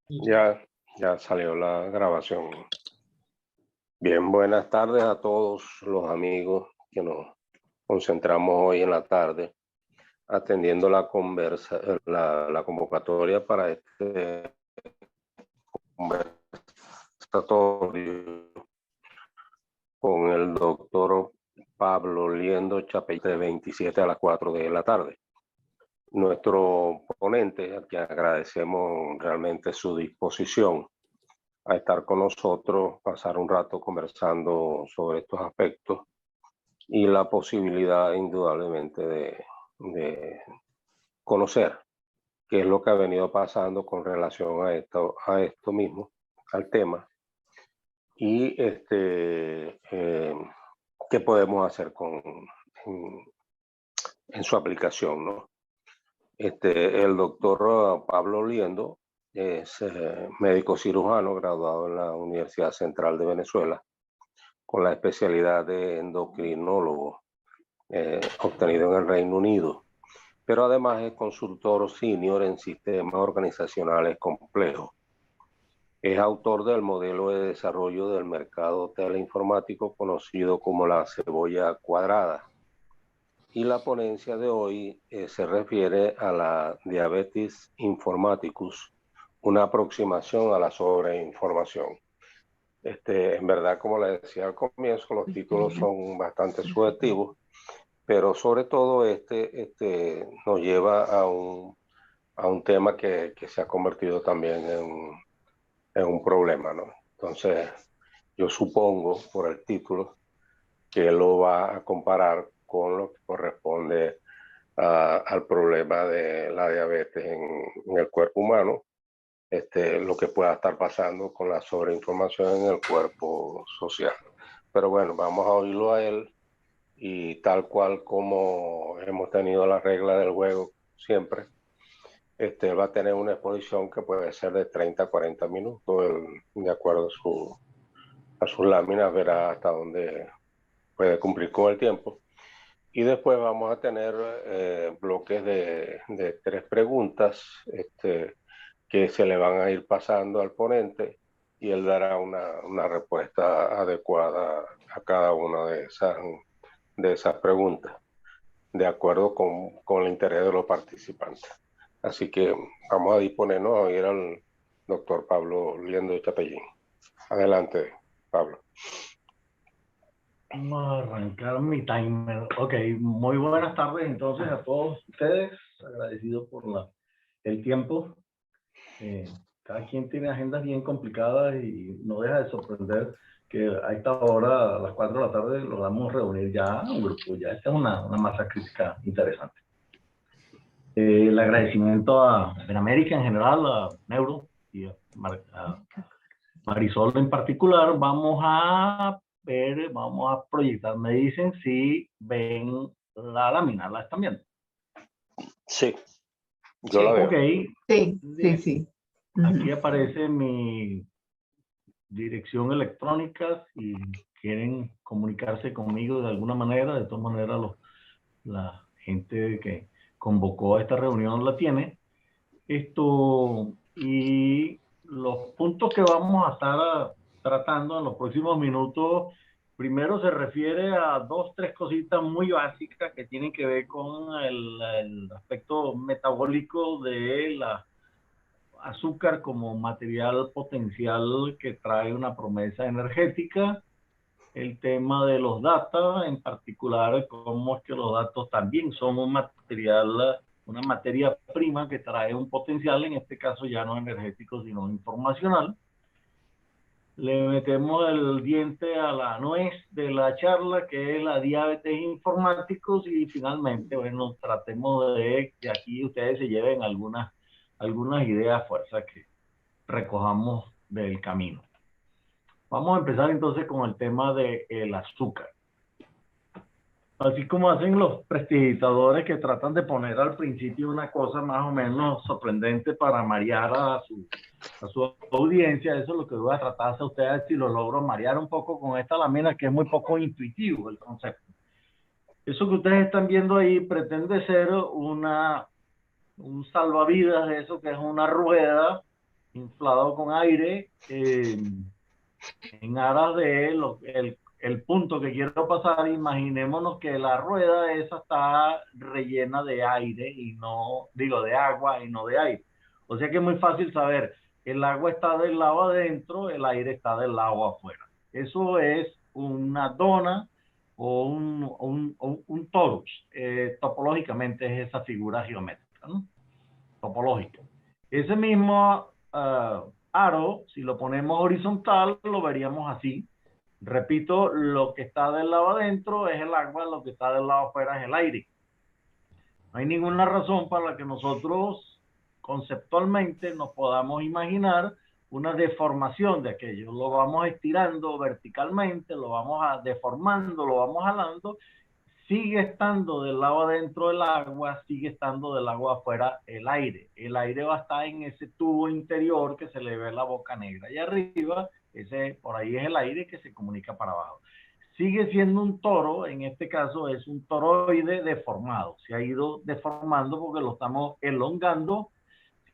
Ya, ya salió la grabación. Bien, buenas tardes a todos los amigos que nos concentramos hoy en la tarde atendiendo la convocatoria para este conversatorio con el doctor Pablo Liendo Chapey de 27 a las 4 de la tarde. Nuestro ponente, al que agradecemos realmente su disposición a estar con nosotros, pasar un rato conversando sobre estos aspectos y la posibilidad indudablemente de conocer qué es lo que ha venido pasando con relación a esto mismo, al tema, y qué podemos hacer en su aplicación, ¿no? El doctor Pablo Liendo es médico cirujano graduado en la Universidad Central de Venezuela con la especialidad de endocrinólogo obtenido en el Reino Unido, pero además es consultor senior en sistemas organizacionales complejos. Es autor del modelo de desarrollo del mercado teleinformático conocido como la cebolla cuadrada. Y la ponencia de hoy se refiere a la diabetes informaticus, una aproximación a la sobreinformación. En verdad, como le decía al comienzo, los títulos son bastante subjetivos, pero sobre todo nos lleva a un tema que se ha convertido también en un problema, ¿no? Entonces, yo supongo por el título que él lo va a comparar con lo que corresponde al problema de la diabetes en el cuerpo humano, lo que pueda estar pasando con la sobreinformación en el cuerpo social. Pero bueno, vamos a oírlo a él y tal cual como hemos tenido la regla del juego siempre, va a tener una exposición que puede ser de 30 a 40 minutos, de acuerdo a sus láminas, verá hasta dónde puede cumplir con el tiempo. Y después vamos a tener bloques de 3 preguntas que se le van a ir pasando al ponente y él dará una respuesta adecuada a cada una de esas preguntas, de acuerdo con el interés de los participantes. Así que vamos a disponernos a oír al doctor Pablo Liendo Chapellín. Adelante, Pablo. Vamos a arrancar mi timer. Ok, muy buenas tardes entonces a todos ustedes. Agradecido por el tiempo. Cada quien tiene agendas bien complicadas y no deja de sorprender que a esta hora, a las 4 de la tarde, logramos reunir ya un grupo. Ya esta es una masa crítica interesante. El agradecimiento a Benamérica en general, a Neuro y a Marisol en particular. Vamos a proyectar. Me dicen si ven la lámina, ¿la están viendo? Sí, yo la veo. Ok. Sí. Aquí aparece mi dirección electrónica si quieren comunicarse conmigo de alguna manera. De todas maneras, la gente que convocó a esta reunión la tiene. Y los puntos que vamos a estar tratando en los próximos minutos, primero se refiere a 2, 3 cositas muy básicas que tienen que ver con el aspecto metabólico de la azúcar como material potencial que trae una promesa energética, el tema de los datos, en particular cómo es que los datos también son un material, una materia prima que trae un potencial, en este caso ya no energético, sino informacional. Le metemos el diente a la nuez de la charla, que es la diabetes informáticos, y finalmente, bueno, tratemos de que aquí ustedes se lleven algunas ideas fuerzas que recojamos del camino. Vamos a empezar entonces con el tema del azúcar. Así como hacen los prestidigitadores que tratan de poner al principio una cosa más o menos sorprendente para marear a su audiencia, eso es lo que voy a tratar de hacer ustedes si lo logro marear un poco con esta lámina, que es muy poco intuitivo el concepto. Eso que ustedes están viendo ahí pretende ser un salvavidas de eso, que es una rueda inflado con aire, en aras de el punto que quiero pasar. Imaginémonos que la rueda esa está rellena de aire y no, digo, de agua y no de aire. O sea que es muy fácil saber, el agua está del lado adentro, el aire está del lado afuera. Eso es una dona o un torus. Topológicamente es esa figura geométrica, ¿no? Topológica. Ese mismo aro, si lo ponemos horizontal, lo veríamos así. Repito, lo que está del lado adentro es el agua, lo que está del lado afuera es el aire. No hay ninguna razón para la que nosotros conceptualmente nos podamos imaginar una deformación de aquello. Lo vamos estirando verticalmente, lo vamos deformando, lo vamos jalando, sigue estando del lado adentro del agua, sigue estando del agua afuera el aire. El aire va a estar en ese tubo interior que se le ve la boca negra. Y arriba, ese, por ahí es el aire que se comunica para abajo. Sigue siendo un toro, en este caso es un toroide deformado. Se ha ido deformando porque lo estamos elongando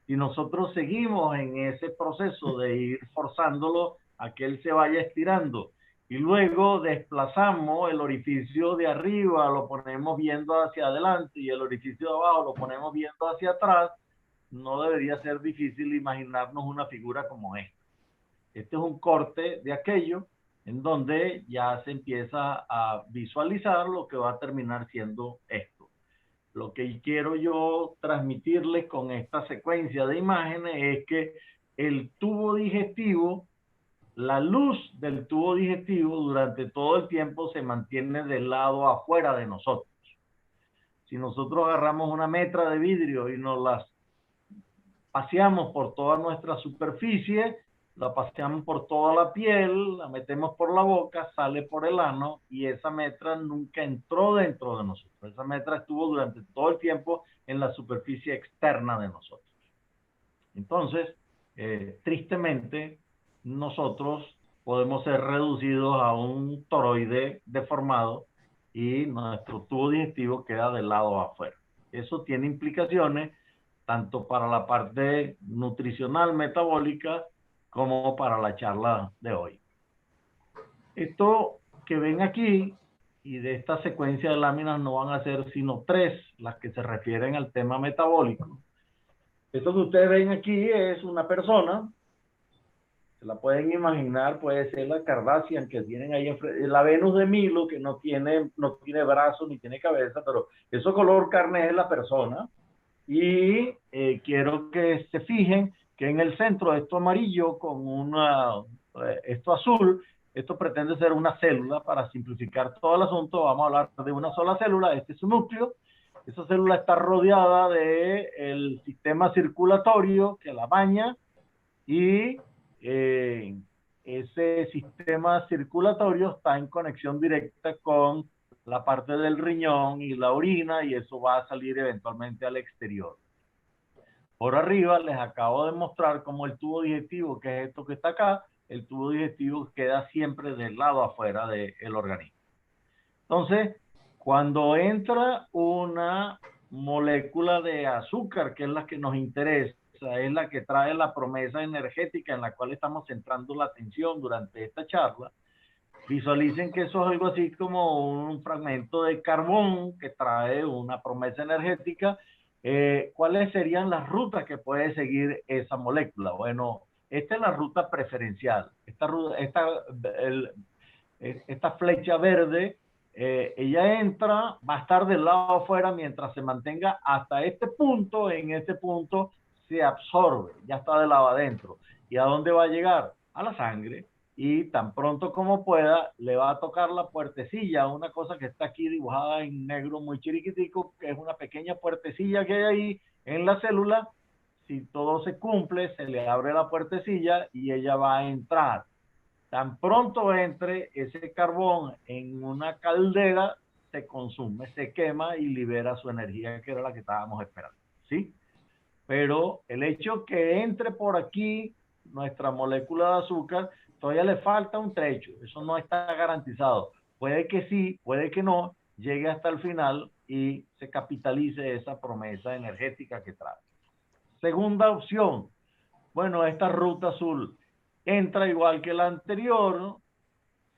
y nosotros seguimos en ese proceso de ir forzándolo a que él se vaya estirando. Y luego desplazamos el orificio de arriba, lo ponemos viendo hacia adelante y el orificio de abajo lo ponemos viendo hacia atrás. No debería ser difícil imaginarnos una figura como esta. Este es un corte de aquello en donde ya se empieza a visualizar lo que va a terminar siendo esto. Lo que quiero yo transmitirles con esta secuencia de imágenes es que el tubo digestivo, la luz del tubo digestivo durante todo el tiempo se mantiene del lado afuera de nosotros. Si nosotros agarramos una metra de vidrio y nos las paseamos por toda nuestra superficie, la paseamos por toda la piel, la metemos por la boca, sale por el ano y esa metra nunca entró dentro de nosotros. Esa metra estuvo durante todo el tiempo en la superficie externa de nosotros. Entonces, tristemente, nosotros podemos ser reducidos a un toroide deformado y nuestro tubo digestivo queda del lado afuera. Eso tiene implicaciones tanto para la parte nutricional metabólica como para la charla de hoy. Esto que ven aquí, y de esta secuencia de láminas no van a ser sino 3 las que se refieren al tema metabólico. Esto que ustedes ven aquí es una persona, se la pueden imaginar, puede ser la Kardashian que tienen ahí enfrente, la Venus de Milo, que no tiene brazos ni tiene cabeza, pero eso color carne es la persona. Y quiero que se fijen que en el centro esto amarillo con esto azul, esto pretende ser una célula. Para simplificar todo el asunto, vamos a hablar de una sola célula. Este es su núcleo. Esa célula está rodeada del sistema circulatorio que la baña y ese sistema circulatorio está en conexión directa con la parte del riñón y la orina, y eso va a salir eventualmente al exterior. Por arriba les acabo de mostrar cómo el tubo digestivo, que es esto que está acá, el tubo digestivo queda siempre del lado afuera del organismo. Entonces, cuando entra una molécula de azúcar, que es la que nos interesa, es la que trae la promesa energética en la cual estamos centrando la atención durante esta charla, visualicen que eso es algo así como un fragmento de carbón que trae una promesa energética. ¿Cuáles serían las rutas que puede seguir esa molécula? Bueno, esta es la ruta preferencial. Esta flecha verde, ella entra, va a estar del lado afuera mientras se mantenga hasta este punto. En este punto se absorbe, ya está del lado adentro. ¿Y a dónde va a llegar? A la sangre. Y tan pronto como pueda, le va a tocar la puertecilla, una cosa que está aquí dibujada en negro muy chiriquitico, que es una pequeña puertecilla que hay ahí en la célula. Si todo se cumple, se le abre la puertecilla y ella va a entrar. Tan pronto entre, ese carbón en una caldera se consume, se quema y libera su energía, que era la que estábamos esperando, ¿sí? Pero el hecho que entre por aquí nuestra molécula de azúcar, todavía le falta un trecho, eso no está garantizado. Puede que sí, puede que no, llegue hasta el final y se capitalice esa promesa energética que trae. Segunda opción, Bueno, esta ruta azul entra igual que la anterior,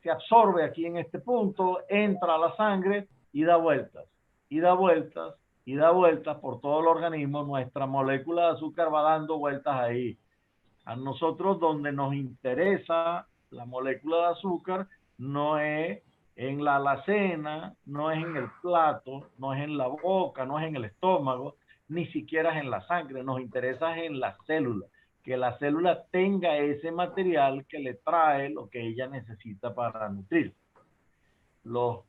se absorbe aquí en este punto, entra a la sangre y da vueltas, y da vueltas, y da vueltas por todo el organismo. Nuestra molécula de azúcar va dando vueltas ahí. A nosotros donde nos interesa la molécula de azúcar no es en la alacena, no es en el plato, no es en la boca, no es en el estómago, ni siquiera es en la sangre, nos interesa en la célula, que la célula tenga ese material que le trae lo que ella necesita para nutrir. Los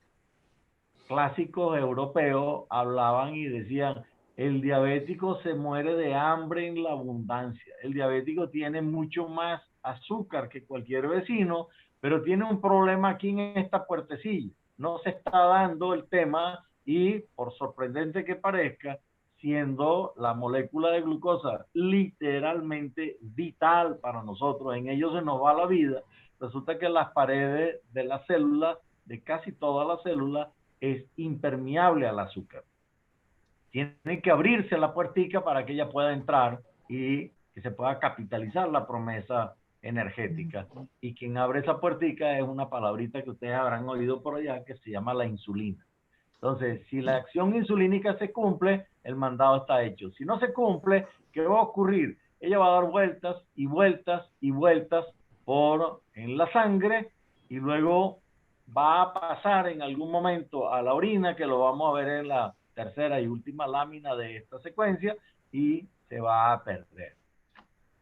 clásicos europeos hablaban y decían, el diabético se muere de hambre en la abundancia. El diabético tiene mucho más azúcar que cualquier vecino, pero tiene un problema aquí en esta puertecilla. No se está dando el tema y, por sorprendente que parezca, siendo la molécula de glucosa literalmente vital para nosotros, en ello se nos va la vida, resulta que las paredes de la célula, de casi todas las células, es impermeable al azúcar. Tiene que abrirse la puertica para que ella pueda entrar y que se pueda capitalizar la promesa energética. Y quien abre esa puertica es una palabrita que ustedes habrán oído por allá que se llama la insulina. Entonces, si la acción insulínica se cumple, el mandado está hecho. Si no se cumple, ¿qué va a ocurrir? Ella va a dar vueltas y vueltas y vueltas en la sangre y luego va a pasar en algún momento a la orina, que lo vamos a ver en la tercera y última lámina de esta secuencia, y se va a perder.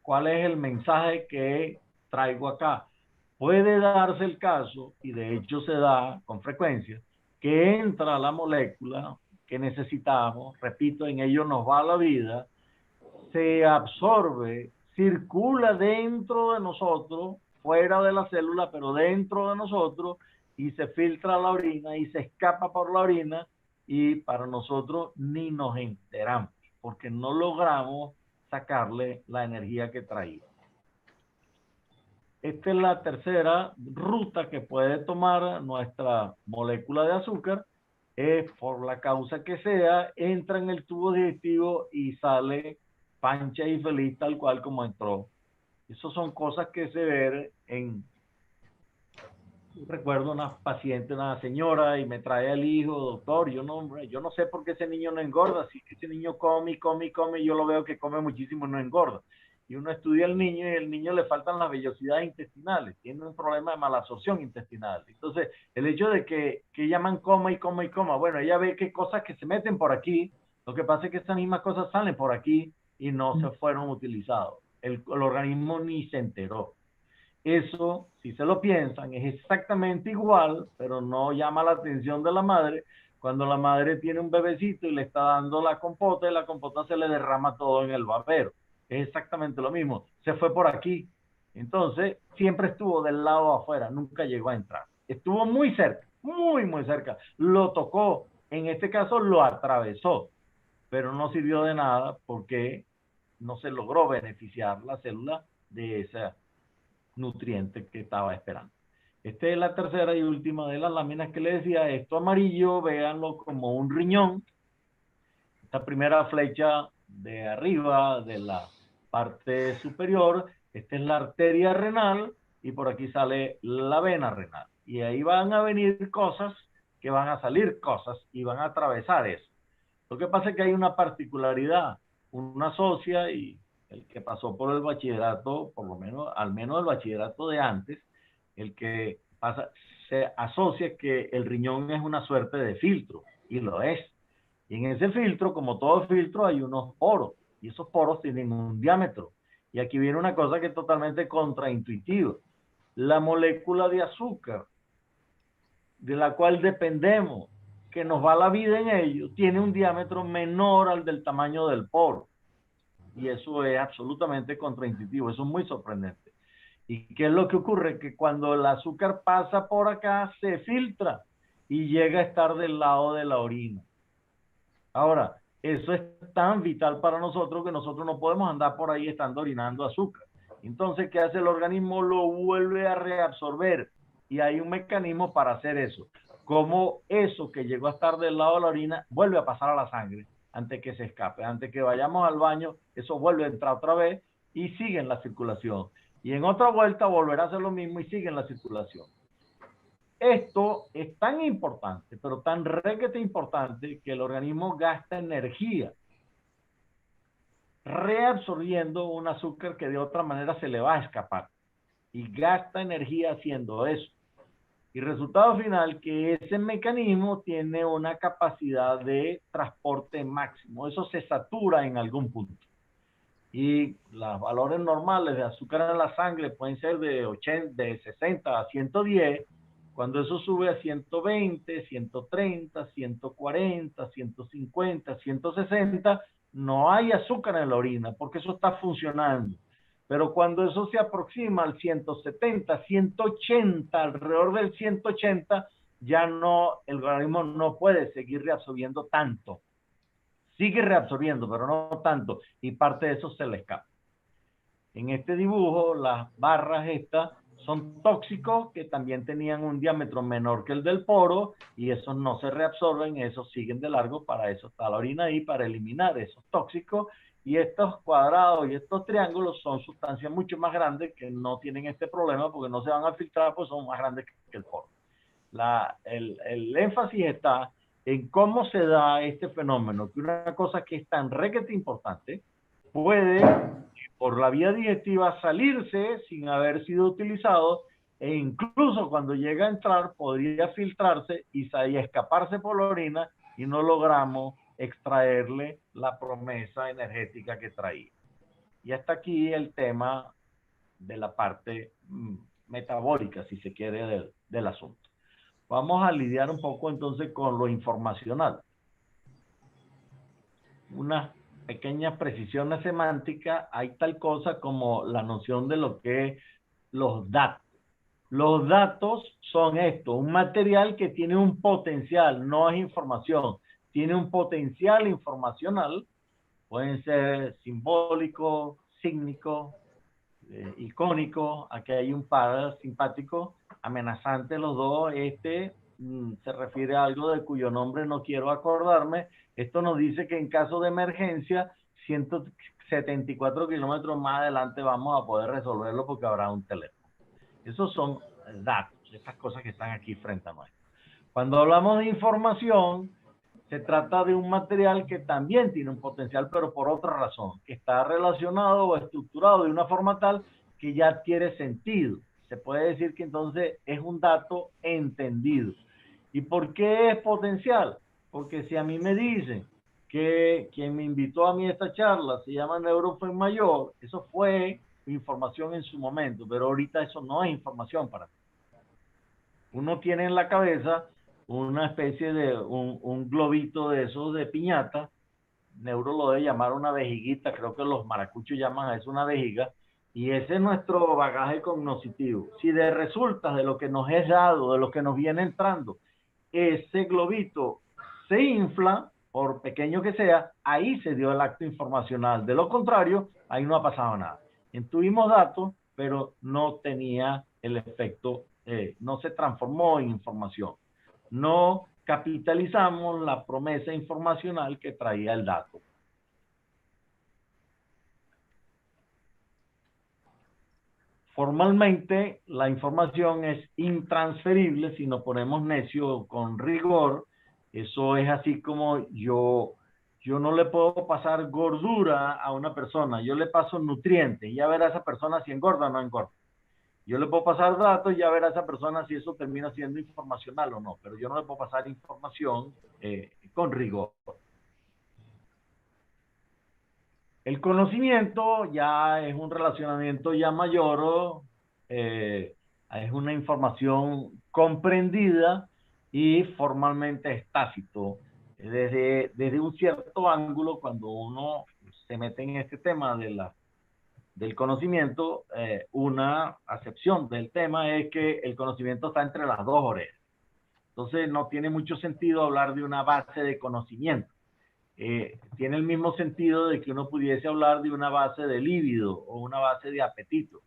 ¿Cuál es el mensaje que traigo acá? Puede darse el caso, y de hecho se da con frecuencia, que entra la molécula que necesitamos, repito, en ello nos va la vida, se absorbe, circula dentro de nosotros, fuera de la célula, pero dentro de nosotros, y se filtra a la orina y se escapa por la orina, y para nosotros ni nos enteramos, porque no logramos sacarle la energía que traía. Esta es la tercera ruta que puede tomar nuestra molécula de azúcar, por la causa que sea, entra en el tubo digestivo y sale pancha y feliz tal cual como entró. Esas son cosas que se ven en... Recuerdo una paciente, una señora, y me trae al hijo, doctor, yo no sé por qué ese niño no engorda, si ese niño come, yo lo veo que come muchísimo y no engorda. Y uno estudia al niño y al niño le faltan las vellosidades intestinales, tiene un problema de malabsorción intestinal. Entonces, el hecho de que llaman coma, bueno, ella ve que cosas que se meten por aquí, lo que pasa es que esas mismas cosas salen por aquí y no se fueron utilizados. El organismo ni se enteró. Eso, si se lo piensan, es exactamente igual, pero no llama la atención de la madre, cuando la madre tiene un bebecito y le está dando la compota y la compota se le derrama todo en el babero. Es exactamente lo mismo. Se fue por aquí. Entonces, siempre estuvo del lado afuera, nunca llegó a entrar. Estuvo muy cerca, muy, muy cerca. Lo tocó, en este caso lo atravesó, pero no sirvió de nada porque no se logró beneficiar la célula de esa nutriente que estaba esperando. Esta es la tercera y última de las láminas que le decía. Esto amarillo, véanlo como un riñón. Esta primera flecha de arriba de la parte superior, esta es la arteria renal y por aquí sale la vena renal. Y ahí van a venir cosas, que van a salir cosas y van a atravesar eso. Lo que pasa es que hay una particularidad. Uno asocia, y el que pasó por el bachillerato, por lo menos, al menos el bachillerato de antes, el que pasa, se asocia que el riñón es una suerte de filtro, y lo es. Y en ese filtro, como todo filtro, hay unos poros, y esos poros tienen un diámetro. Y aquí viene una cosa que es totalmente contraintuitiva. La molécula de azúcar, de la cual dependemos, que nos va la vida en ello, tiene un diámetro menor al del tamaño del poro. Y eso es absolutamente contraintuitivo, eso es muy sorprendente. ¿Y qué es lo que ocurre? Que cuando el azúcar pasa por acá, se filtra y llega a estar del lado de la orina. Ahora, eso es tan vital para nosotros que nosotros no podemos andar por ahí estando orinando azúcar. Entonces, ¿qué hace el organismo? Lo vuelve a reabsorber. Y hay un mecanismo para hacer eso. Como eso que llegó a estar del lado de la orina vuelve a pasar a la sangre antes que se escape. Antes que vayamos al baño, eso vuelve a entrar otra vez y sigue en la circulación. Y en otra vuelta volverá a hacer lo mismo y sigue en la circulación. Esto es tan importante, pero tan requete importante, que el organismo gasta energía reabsorbiendo un azúcar que de otra manera se le va a escapar. Y gasta energía haciendo eso. Y resultado final, que ese mecanismo tiene una capacidad de transporte máximo. Eso se satura en algún punto. Y los valores normales de azúcar en la sangre pueden ser de 60 a 110. Cuando eso sube a 120, 130, 140, 150, 160, no hay azúcar en la orina porque eso está funcionando. Pero cuando eso se aproxima al 170, 180, alrededor del 180, ya no, el organismo no puede seguir reabsorbiendo tanto. Sigue reabsorbiendo, pero no tanto, y parte de eso se le escapa. En este dibujo, las barras estas son tóxicos que también tenían un diámetro menor que el del poro, y esos no se reabsorben, esos siguen de largo. Para eso está la orina ahí, para eliminar esos tóxicos. Y estos cuadrados y estos triángulos son sustancias mucho más grandes que no tienen este problema porque no se van a filtrar, pues son más grandes que el poro. El énfasis está en cómo se da este fenómeno, que una cosa que es tan requete importante puede, por la vía digestiva, salirse sin haber sido utilizado, e incluso cuando llega a entrar podría filtrarse y escaparse por la orina, y no logramos extraerle la promesa energética que traía. Y hasta aquí el tema de la parte metabólica, si se quiere, del asunto. Vamos a lidiar un poco entonces con lo informacional. Unas pequeñas precisiones semánticas. Hay tal cosa como la noción de lo que es los datos. Los datos son esto: un material que tiene un potencial, no es información, tiene un potencial informacional. Pueden ser simbólico, sígnico, icónico. Aquí hay un par simpático, amenazante los dos. Se refiere a algo de cuyo nombre no quiero acordarme. Esto nos dice que en caso de emergencia, 174 kilómetros más adelante vamos a poder resolverlo porque habrá un teléfono. Esos son datos, estas cosas que están aquí frente a nosotros. Cuando hablamos de información, se trata de un material que también tiene un potencial, pero por otra razón, que está relacionado o estructurado de una forma tal que ya adquiere sentido. Se puede decir que entonces es un dato entendido. ¿Y por qué es potencial? Porque si a mí me dicen que quien me invitó a mí a esta charla se llama Neurofuenmayor, eso fue información en su momento, pero ahorita eso no es información para mí. Uno tiene en la cabeza una especie de un globito de esos de piñata. Neuro lo debe llamar una vejiguita, creo que los maracuchos llaman a eso una vejiga, y ese es nuestro bagaje cognoscitivo. Si de resulta de lo que nos es dado, de lo que nos viene entrando, ese globito se infla, por pequeño que sea, ahí se dio el acto informacional. De lo contrario, ahí no ha pasado nada. Tuvimos datos, pero no tenía el efecto, no se transformó en información. No capitalizamos la promesa informacional que traía el dato. Formalmente, la información es intransferible si nos ponemos necio con rigor. Eso es así como yo no le puedo pasar gordura a una persona, yo le paso nutrientes y ya verá esa persona si engorda o no engorda. Yo le puedo pasar datos y ya verá esa persona si eso termina siendo informacional o no, pero yo no le puedo pasar información con rigor. El conocimiento ya es un relacionamiento ya mayor, es una información comprendida y formalmente es tácito. Desde un cierto ángulo, cuando uno se mete en este tema del conocimiento, una acepción del tema es que el conocimiento está entre las dos orejas. Entonces no tiene mucho sentido hablar de una base de conocimiento. Tiene el mismo sentido de que uno pudiese hablar de una base de líbido o una base de apetito.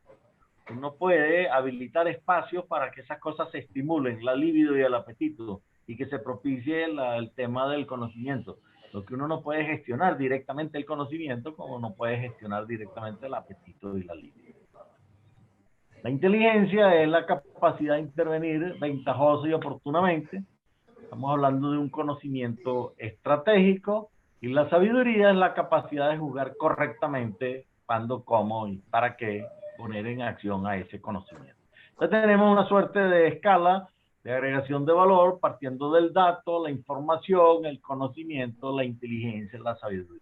Uno puede habilitar espacios para que esas cosas se estimulen, la libido y el apetito, y que se propicie el tema del conocimiento. Lo que uno no puede gestionar directamente el conocimiento, como no puede gestionar directamente el apetito y la libido. La inteligencia es la capacidad de intervenir ventajoso y oportunamente. Estamos hablando de un conocimiento estratégico, y la sabiduría es la capacidad de jugar correctamente cuándo, cómo y para qué poner en acción a ese conocimiento. Entonces tenemos una suerte de escala de agregación de valor partiendo del dato, la información, el conocimiento, la inteligencia, la sabiduría.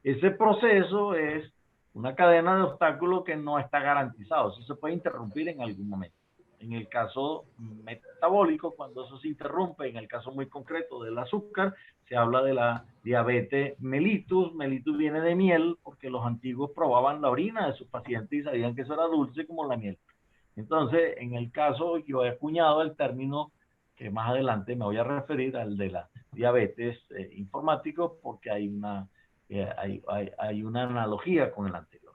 Ese proceso es una cadena de obstáculos que no está garantizado. Eso se puede interrumpir en algún momento. En el caso metabólico, cuando eso se interrumpe, en el caso muy concreto del azúcar, se habla de la diabetes mellitus. Mellitus viene de miel, porque los antiguos probaban la orina de sus pacientes y sabían que eso era dulce como la miel. Entonces, en el caso, yo he acuñado el término que más adelante me voy a referir al de la diabetes informático, porque hay una analogía con el anterior.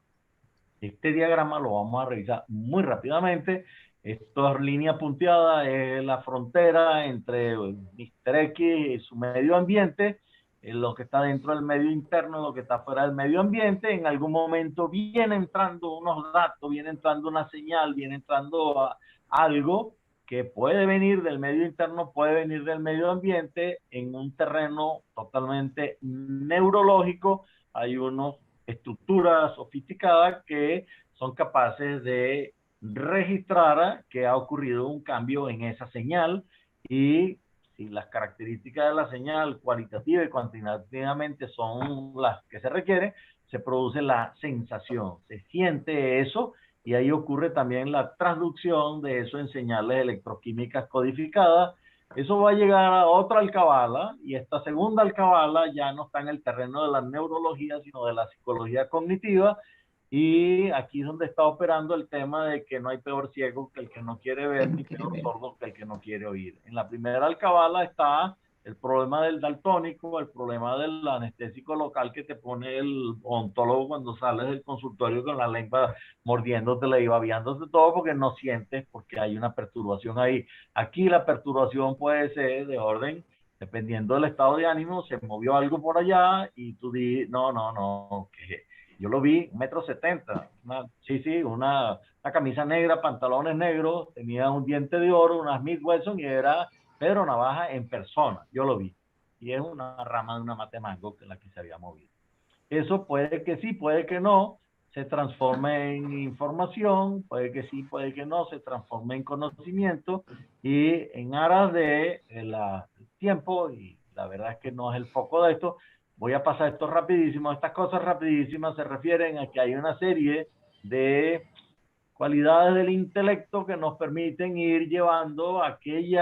Este diagrama lo vamos a revisar muy rápidamente. Esta línea punteada es la frontera entre Mr. X y su medio ambiente, lo que está dentro del medio interno, lo que está fuera del medio ambiente. En algún momento viene entrando unos datos, viene entrando una señal, viene entrando algo que puede venir del medio interno, puede venir del medio ambiente en un terreno totalmente neurológico. Hay unas estructuras sofisticadas que son capaces de registrar que ha ocurrido un cambio en esa señal, y si las características de la señal cualitativa y cuantitativamente son las que se requieren, se produce la sensación, se siente eso, y ahí ocurre también la traducción de eso en señales electroquímicas codificadas. Eso va a llegar a otra alcabala, y esta segunda alcabala ya no está en el terreno de la neurología, sino de la psicología cognitiva, y aquí es donde está operando el tema de que no hay peor ciego que el que no quiere ver, ni peor sordo que el que no quiere oír. En la primera alcabala está el problema del daltónico, el problema del anestésico local que te pone el odontólogo cuando sales del consultorio con la lengua mordiéndotela y babeándote todo porque no sientes, porque hay una perturbación ahí. Aquí la perturbación puede ser de orden, dependiendo del estado de ánimo, se movió algo por allá y tú dices, no, que yo lo vi, 1,70 m, una camisa negra, pantalones negros, tenía un diente de oro, unas Smith Wesson, y era Pedro Navaja en persona. Yo lo vi. Y es una rama de una mate mango que la que se había movido. Eso puede que sí, puede que no, se transforme en información, puede que sí, puede que no, se transforme en conocimiento, y en aras de el tiempo, y la verdad es que no es el foco de esto, voy a pasar esto rapidísimo. Estas cosas rapidísimas se refieren a que hay una serie de cualidades del intelecto que nos permiten ir llevando aquella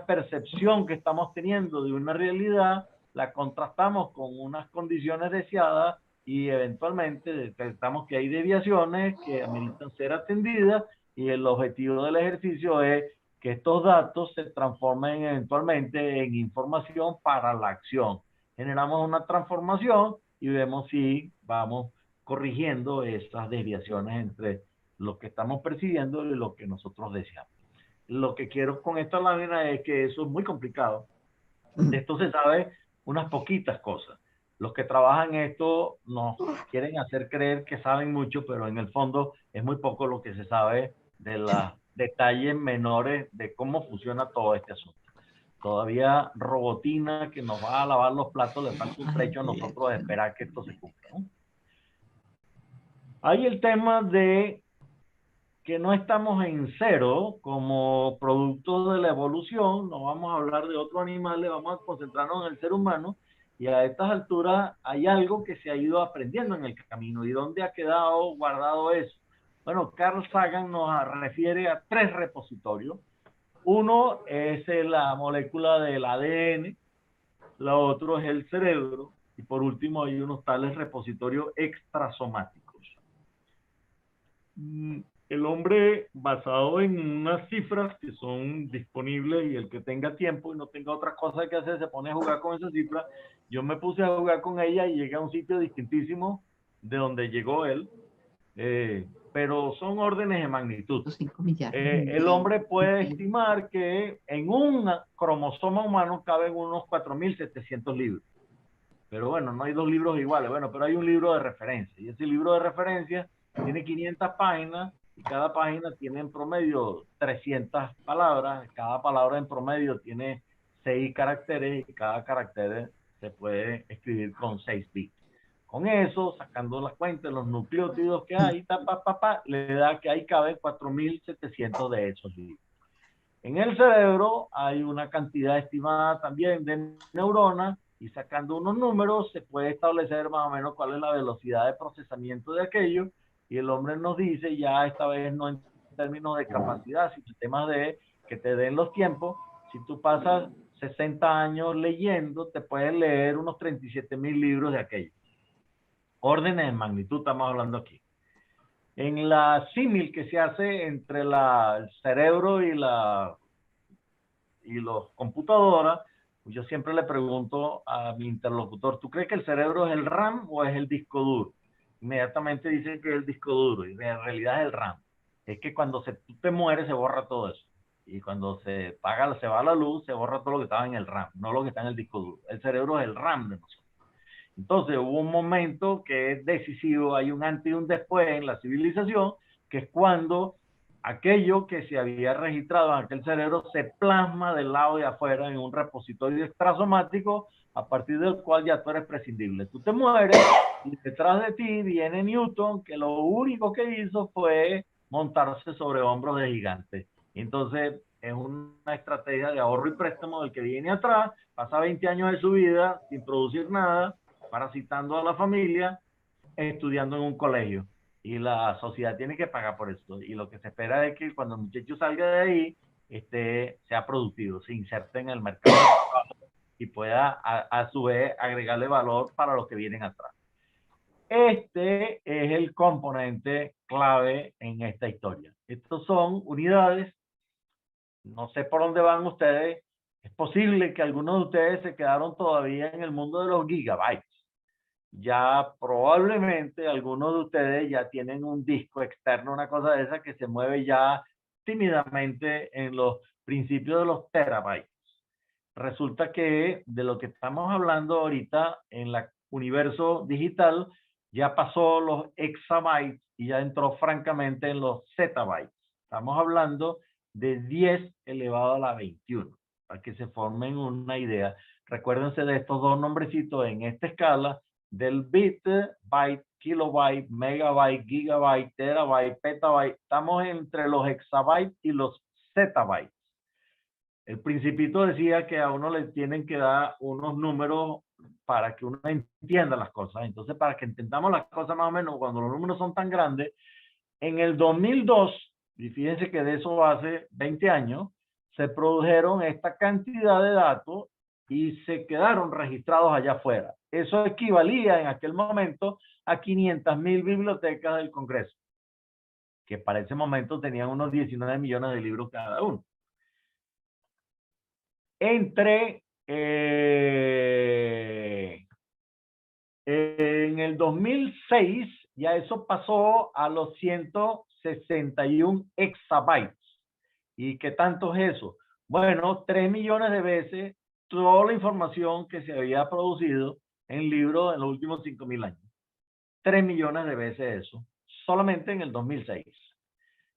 percepción que estamos teniendo de una realidad, la contrastamos con unas condiciones deseadas, y eventualmente detectamos que hay desviaciones que ameritan ser atendidas, y el objetivo del ejercicio es que estos datos se transformen eventualmente en información para la acción. Generamos una transformación y vemos si vamos corrigiendo esas desviaciones entre lo que estamos percibiendo y lo que nosotros deseamos. Lo que quiero con esta lámina es que eso es muy complicado. De esto se sabe unas poquitas cosas. Los que trabajan esto nos quieren hacer creer que saben mucho, pero en el fondo es muy poco lo que se sabe de los detalles menores de cómo funciona todo este asunto. Todavía robotina que nos va a lavar los platos, le falta un trecho a nosotros de esperar que esto se cumpla, ¿no? Hay el tema de que no estamos en cero como producto de la evolución, no vamos a hablar de otros animales, vamos a concentrarnos en el ser humano, y a estas alturas hay algo que se ha ido aprendiendo en el camino. ¿Y dónde ha quedado guardado eso? Bueno, Carl Sagan nos refiere a 3 repositorios. Uno es la molécula del ADN, la otro es el cerebro, y por último hay unos tales repositorios extrasomáticos. El hombre, basado en unas cifras que son disponibles, y el que tenga tiempo y no tenga otra cosa que hacer se pone a jugar con esas cifras. Yo me puse a jugar con ella y llegué a un sitio distintísimo de donde llegó él. pero son órdenes de magnitud. 5 millares. El hombre puede estimar que en un cromosoma humano caben unos 4.700 libros. Pero bueno, no hay dos libros iguales. Bueno, pero hay un libro de referencia. Y ese libro de referencia tiene 500 páginas y cada página tiene en promedio 300 palabras. Cada palabra en promedio tiene 6 caracteres y cada carácter se puede escribir con 6 bits. Con eso, sacando las cuentas, los nucleótidos que hay, le da que ahí cabe 4.700 de esos libros. En el cerebro hay una cantidad estimada también de neuronas y sacando unos números se puede establecer más o menos cuál es la velocidad de procesamiento de aquello y el hombre nos dice ya esta vez no en términos de capacidad, sino en temas de que te den los tiempos. Si tú pasas 60 años leyendo, te puedes leer unos 37.000 libros de aquello. Órdenes de magnitud estamos hablando aquí. En la símil que se hace entre el cerebro y los computadoras, yo siempre le pregunto a mi interlocutor, ¿tú crees que el cerebro es el RAM o es el disco duro? Inmediatamente dicen que es el disco duro y en realidad es el RAM. Es que cuando tú te mueres se borra todo eso. Y cuando se va la luz, se borra todo lo que estaba en el RAM, no lo que está en el disco duro. El cerebro es el RAM de nosotros. Entonces hubo un momento que es decisivo, hay un antes y un después en la civilización, que es cuando aquello que se había registrado en aquel cerebro se plasma del lado de afuera en un repositorio extrasomático, a partir del cual ya tú eres prescindible. Tú te mueres y detrás de ti viene Newton, que lo único que hizo fue montarse sobre hombros de gigantes. Entonces es una estrategia de ahorro y préstamo del que viene atrás, pasa 20 años de su vida sin producir nada, parasitando a la familia, estudiando en un colegio. Y la sociedad tiene que pagar por esto. Y lo que se espera es que cuando el muchacho salga de ahí, sea productivo, se inserte en el mercado y pueda a su vez agregarle valor para los que vienen atrás. Este es el componente clave en esta historia. Estos son unidades. No sé por dónde van ustedes. Es posible que algunos de ustedes se quedaron todavía en el mundo de los gigabytes. Ya probablemente algunos de ustedes ya tienen un disco externo, una cosa de esa que se mueve ya tímidamente en los principios de los terabytes. Resulta que de lo que estamos hablando ahorita en el universo digital ya pasó los exabytes y ya entró francamente en los zettabytes. Estamos hablando de 10 elevado a la 21, para que se formen una idea. Recuérdense de estos dos nombrecitos en esta escala del bit, byte, kilobyte, megabyte, gigabyte, terabyte, petabyte. Estamos entre los exabytes y los zettabytes. El Principito decía que a uno le tienen que dar unos números para que uno entienda las cosas. Entonces, para que entendamos las cosas más o menos, cuando los números son tan grandes, en el 2002, y fíjense que de eso hace 20 años, se produjeron esta cantidad de datos y se quedaron registrados allá afuera. Eso equivalía en aquel momento a 500.000 bibliotecas del Congreso, que para ese momento tenían unos 19 millones de libros cada uno. En el 2006 ya eso pasó a los 161 exabytes. ¿Y qué tanto es eso? Bueno, 3 millones de veces toda la información que se había producido en libros en los últimos 5.000 años. 3 millones de veces eso, solamente en el 2006.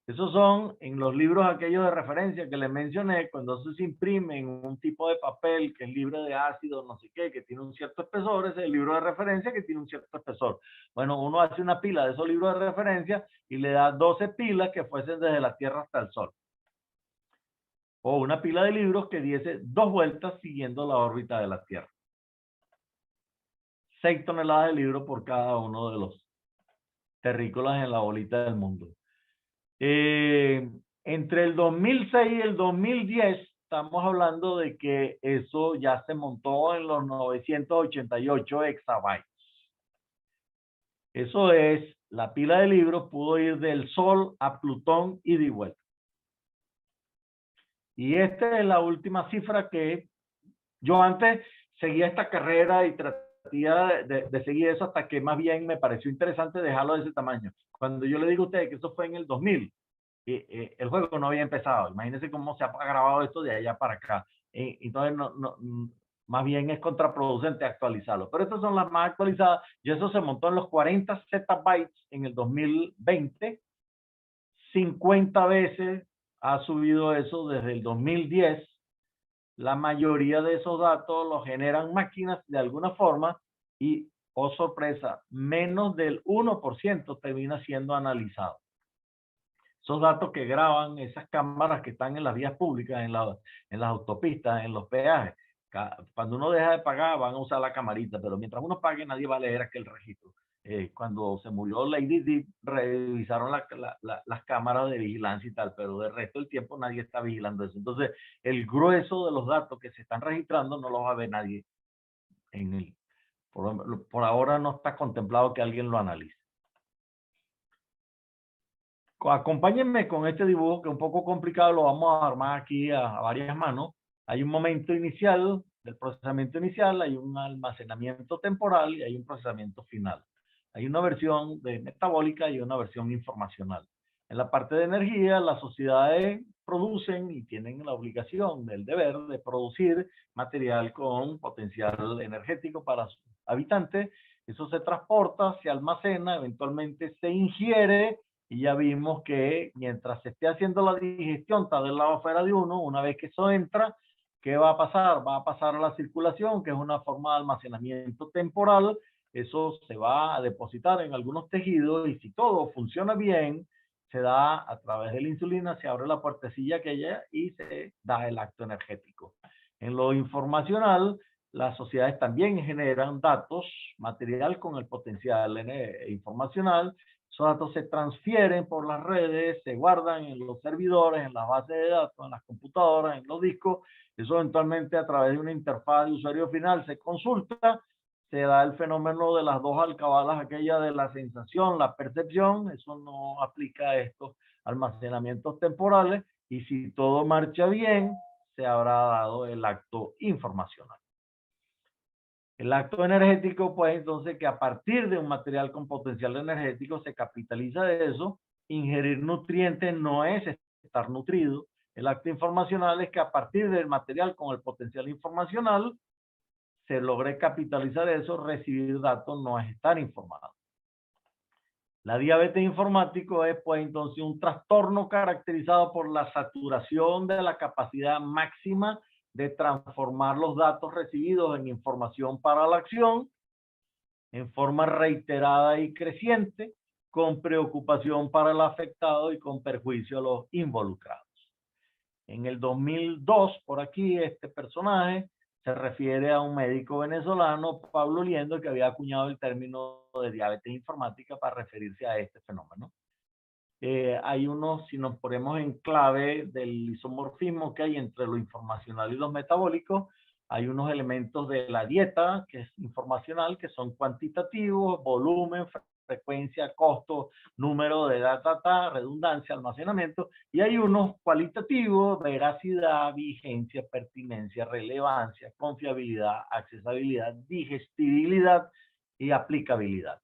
Esos son en los libros aquellos de referencia que les mencioné, cuando se imprime en un tipo de papel que es libre de ácido, no sé qué, que tiene un cierto espesor, ese es el libro de referencia que tiene un cierto espesor. Bueno, uno hace una pila de esos libros de referencia y le da 12 pilas que fuesen desde la Tierra hasta el Sol. O una pila de libros que diese 2 vueltas siguiendo la órbita de la Tierra. 6 toneladas de libros por cada uno de los terrícolas en la bolita del mundo. Entre el 2006 y el 2010 estamos hablando de que eso ya se montó en los 988 exabytes. Eso es, la pila de libros pudo ir del Sol a Plutón y de vuelta. Y esta es la última cifra que yo antes seguía esta carrera y trataba expectativa de seguir eso hasta que más bien me pareció interesante dejarlo de ese tamaño. Cuando yo le digo a ustedes que eso fue en el 2000, el juego no había empezado. Imagínense cómo se ha grabado esto de allá para acá. Entonces, más bien es contraproducente actualizarlo. Pero estas son las más actualizadas y eso se montó en los 40 zettabytes en el 2020. 50 veces ha subido eso desde el 2010. La mayoría de esos datos los generan máquinas de alguna forma y, oh sorpresa, menos del 1% termina siendo analizado. Esos datos que graban esas cámaras que están en las vías públicas, en las autopistas, en los peajes. Cuando uno deja de pagar, van a usar la camarita, pero mientras uno pague, nadie va a leer aquel registro. Cuando se murió Lady Di, revisaron las cámaras de vigilancia y tal, pero del resto del tiempo nadie está vigilando eso. Entonces, el grueso de los datos que se están registrando no los va a ver nadie. Por ahora no está contemplado que alguien lo analice. Acompáñenme con este dibujo que es un poco complicado, lo vamos a armar aquí a varias manos. Hay un momento inicial del procesamiento inicial, hay un almacenamiento temporal y hay un procesamiento final. Hay una versión metabólica y una versión informacional. En la parte de energía, las sociedades producen y tienen la obligación, el deber de producir material con potencial energético para sus habitantes. Eso se transporta, se almacena, eventualmente se ingiere. Y ya vimos que mientras se esté haciendo la digestión, está del lado afuera de uno. Una vez que eso entra, ¿qué va a pasar? Va a pasar a la circulación, que es una forma de almacenamiento temporal. Eso se va a depositar en algunos tejidos y si todo funciona bien, se da a través de la insulina, se abre la puertecilla aquella y se da el acto energético. En lo informacional, las sociedades también generan datos, material con el potencial informacional. Esos datos se transfieren por las redes, se guardan en los servidores, en las bases de datos, en las computadoras, en los discos. Eso eventualmente a través de una interfaz de usuario final se consulta, se da el fenómeno de las dos alcabalas, aquella de la sensación, la percepción. Eso no aplica a estos almacenamientos temporales. Y si todo marcha bien, se habrá dado el acto informacional. El acto energético, pues entonces que a partir de un material con potencial energético se capitaliza de eso. Ingerir nutrientes no es estar nutrido. El acto informacional es que a partir del material con el potencial informacional se logre capitalizar eso. Recibir datos no es estar informado. La diabetes informático es pues entonces un trastorno caracterizado por la saturación de la capacidad máxima de transformar los datos recibidos en información para la acción en forma reiterada y creciente, con preocupación para el afectado y con perjuicio a los involucrados. En el 2002, por aquí, este personaje se refiere a un médico venezolano, Pablo Liendo, que había acuñado el término de diabetes informática para referirse a este fenómeno. Hay unos, si nos ponemos en clave del isomorfismo que hay entre lo informacional y lo metabólico, hay unos elementos de la dieta, que es informacional, que son cuantitativos: volumen, frecuencia, costo, número de data, redundancia, almacenamiento, y hay unos cualitativos: veracidad, vigencia, pertinencia, relevancia, confiabilidad, accesibilidad, digestibilidad y aplicabilidad.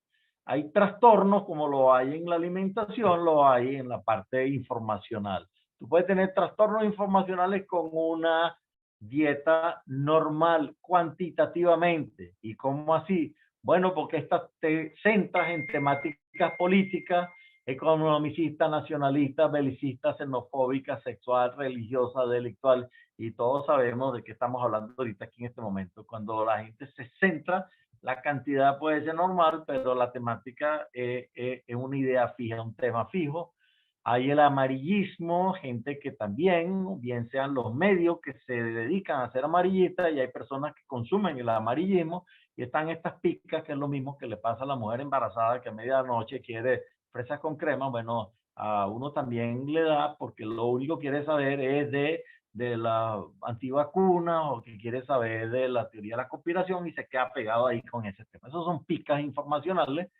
Hay trastornos, como lo hay en la alimentación, lo hay en la parte informacional. Tú puedes tener trastornos informacionales con una dieta normal, cuantitativamente. ¿Y cómo así? Bueno, porque estas te centras en temáticas políticas, economicistas, nacionalistas, belicistas, xenofóbicas, sexual, religiosa, delictual, y todos sabemos de qué estamos hablando ahorita aquí en este momento. Cuando la gente se centra, la cantidad puede ser normal, pero la temática es una idea fija, un tema fijo. Hay el amarillismo, gente que también, bien sean los medios que se dedican a hacer amarillistas, y hay personas que consumen el amarillismo, y están estas picas, que es lo mismo que le pasa a la mujer embarazada que a medianoche quiere fresas con crema. Bueno, a uno también le da, porque lo único que quiere saber es de la antivacuna, o que quiere saber de la teoría de la conspiración, y se queda pegado ahí con ese tema. Esos son picas informacionales.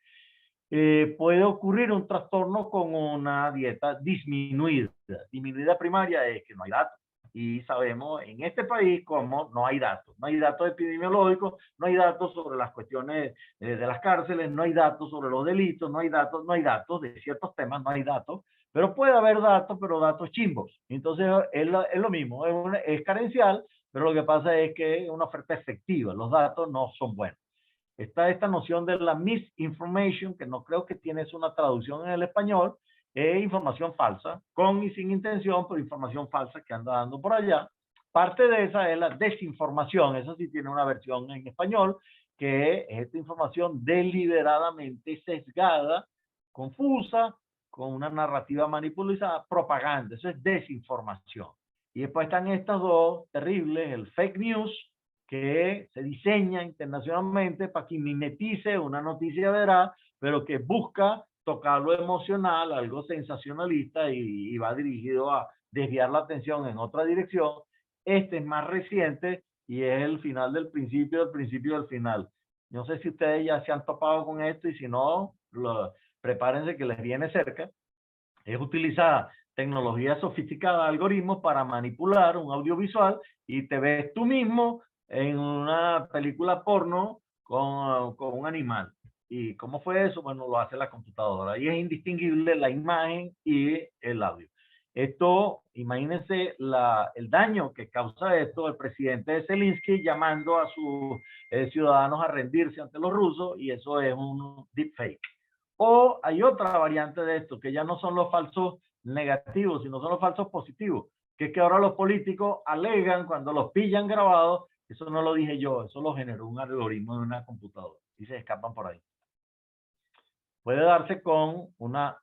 Puede ocurrir un trastorno con una dieta disminuida. Disminuida primaria es que no hay datos. y sabemos en este país cómo no hay datos. No hay datos epidemiológicos, no hay datos sobre las cuestiones de las cárceles, no hay datos sobre los delitos, no hay datos de ciertos temas, no hay datos, pero puede haber datos, pero datos chimbos. Entonces es lo mismo, es carencial, pero lo que pasa es que es una oferta efectiva, los datos no son buenos. Está esta noción de la misinformation, que no creo que tienes una traducción en el español, es información falsa, con y sin intención, pero información falsa que anda dando por allá. Parte de esa es la desinformación, esa sí tiene una versión en español, que es esta información deliberadamente sesgada, confusa, con una narrativa manipulada, propaganda, eso es desinformación. Y después están estas dos terribles, el fake news, que se diseña internacionalmente para que mimetice una noticia veraz, pero que busca tocar lo emocional, algo sensacionalista y va dirigido a desviar la atención en otra dirección. Este es más reciente y es el final del principio del final. No sé si ustedes ya se han topado con esto y si no, prepárense que les viene cerca. Es utilizar tecnología sofisticada, algoritmos para manipular un audiovisual y te ves tú mismo en una película porno con un animal. ¿Y cómo fue eso? Bueno, lo hace la computadora y es indistinguible la imagen y el audio. Esto, imagínense el daño que causa esto, el presidente Zelensky llamando a sus ciudadanos a rendirse ante los rusos, y eso es un deepfake. O hay otra variante de esto, que ya no son los falsos negativos, sino son los falsos positivos, que es que ahora los políticos alegan cuando los pillan grabados, eso no lo dije yo, eso lo generó un algoritmo de una computadora y se escapan por ahí. Puede darse con una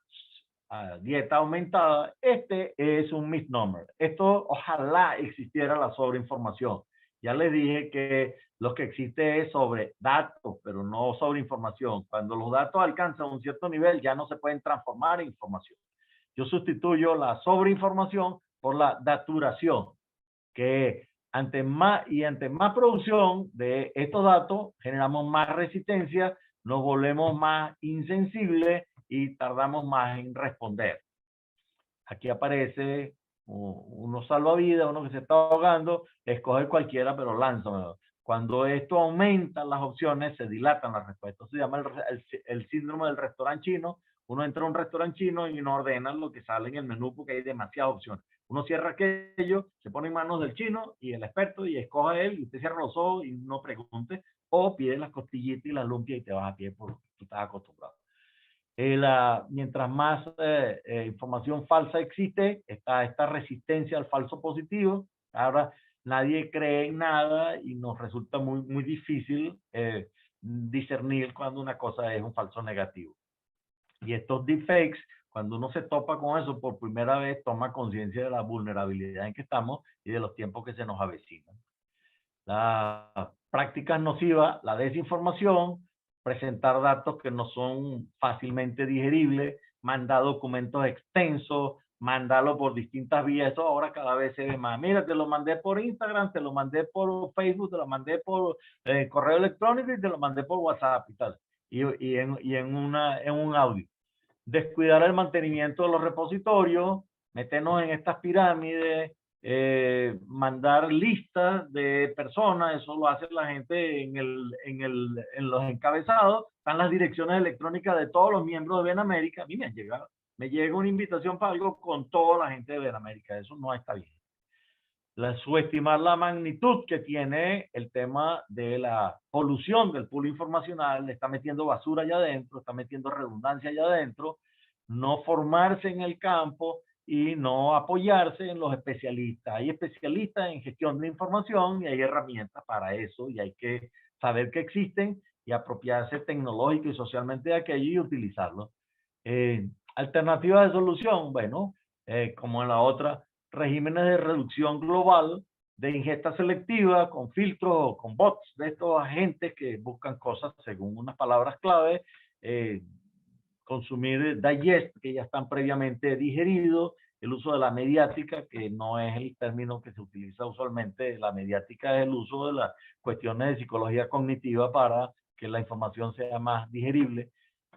dieta aumentada. Este es un misnomer. Esto ojalá existiera la sobreinformación. Ya les dije que lo que existe es sobre datos, pero no sobre información. Cuando los datos alcanzan un cierto nivel, ya no se pueden transformar en información. Yo sustituyo la sobreinformación por la daturación, que ante más producción de estos datos, generamos más resistencia, nos volvemos más insensibles y tardamos más en responder. Aquí aparece uno salvavidas, uno que se está ahogando, escoge cualquiera, pero lánzamelo. Cuando esto aumenta las opciones, se dilatan las respuestas. Se llama el síndrome del restaurante chino. Uno entra a un restaurante chino y no ordena lo que sale en el menú porque hay demasiadas opciones. Uno cierra aquello, se pone en manos del chino y el experto y escoge él, y usted cierra los ojos y no pregunte, o pide las costillitas y las lumpias y te vas a pie porque tú estás acostumbrado. Mientras más información falsa existe, está esta resistencia al falso positivo. Ahora nadie cree en nada y nos resulta muy difícil discernir cuando una cosa es un falso negativo. Y estos deepfakes, cuando uno se topa con eso por primera vez, toma conciencia de la vulnerabilidad en que estamos y de los tiempos que se nos avecinan. Las prácticas nocivas, la desinformación, presentar datos que no son fácilmente digeribles, mandar documentos extensos, mandarlo por distintas vías. Eso ahora cada vez se ve más. Mira, te lo mandé por Instagram, te lo mandé por Facebook, te lo mandé por correo electrónico y te lo mandé por WhatsApp y tal. Y en un audio. Descuidar el mantenimiento de los repositorios, meternos en estas pirámides, mandar listas de personas, eso lo hace la gente en los encabezados, están las direcciones electrónicas de todos los miembros de Benamérica. A mí me llega una invitación para algo con toda la gente de Benamérica, eso no está bien. Subestimar la magnitud que tiene el tema de la polución del pool informacional, le está metiendo basura allá adentro, está metiendo redundancia allá adentro, no formarse en el campo y no apoyarse en los especialistas. Hay especialistas en gestión de información y hay herramientas para eso y hay que saber que existen y apropiarse tecnológica y socialmente de aquello y utilizarlo. Alternativas de solución, bueno, como en la otra, regímenes de reducción global, de ingesta selectiva, con filtros, con bots de estos agentes que buscan cosas según unas palabras clave, consumir digest, que ya están previamente digeridos, el uso de la mediática, que no es el término que se utiliza usualmente, la mediática es el uso de las cuestiones de psicología cognitiva para que la información sea más digerible,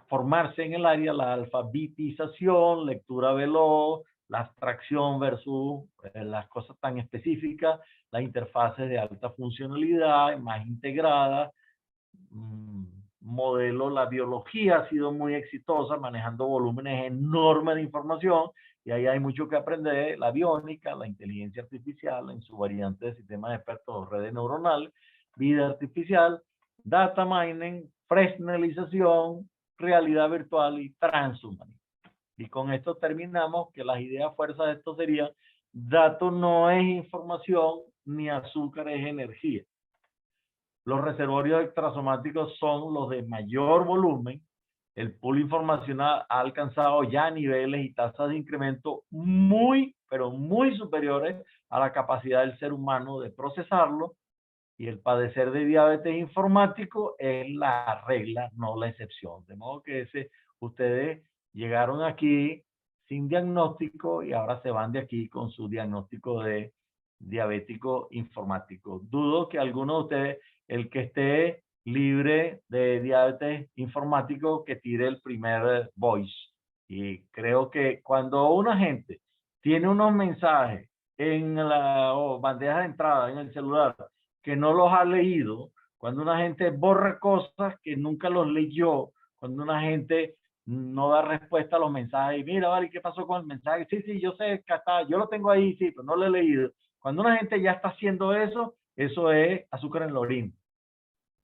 formarse en el área, la alfabetización, lectura veloz, la abstracción versus las cosas tan específicas, las interfaces de alta funcionalidad, más integradas, modelo, la biología ha sido muy exitosa manejando volúmenes enormes de información y ahí hay mucho que aprender, la biónica, la inteligencia artificial en su variante de sistemas de expertos o redes neuronales, vida artificial, data mining, Fresnelización, realidad virtual y transhumanismo. Y con esto terminamos, que las ideas fuerzas de esto serían: dato no es información, ni azúcar es energía. Los reservorios extrasomáticos son los de mayor volumen. El pool informacional ha alcanzado ya niveles y tasas de incremento muy, pero muy superiores a la capacidad del ser humano de procesarlo. Y el padecer de diabetes informático es la regla, no la excepción. De modo que ustedes llegaron aquí sin diagnóstico y ahora se van de aquí con su diagnóstico de diabético informático. Dudo que alguno de ustedes, el que esté libre de diabetes informático, que tire el primer voice. Y creo que cuando una gente tiene unos mensajes en la bandeja de entrada, en el celular, que no los ha leído, cuando una gente borra cosas que nunca los leyó, cuando una gente no da respuesta a los mensajes, y mira, vale, ¿qué pasó con el mensaje? Sí, yo sé que está, yo lo tengo ahí, sí, pero no lo he leído. Cuando una gente ya está haciendo eso, eso es azúcar en la orina.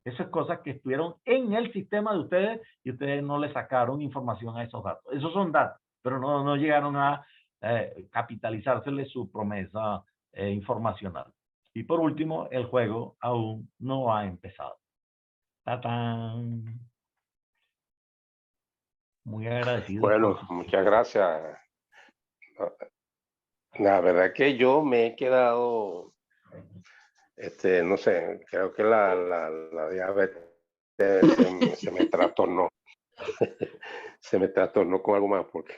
Esas cosas que estuvieron en el sistema de ustedes y ustedes no le sacaron información a esos datos. Esos son datos, pero no llegaron a capitalizársele su promesa informacional. Y por último, el juego aún no ha empezado. ¡Tatán! Muy agradecido. Bueno, muchas gracias. La verdad que yo me he quedado, no sé, creo que la diabetes se me trastornó. Se me trastornó con algo más, porque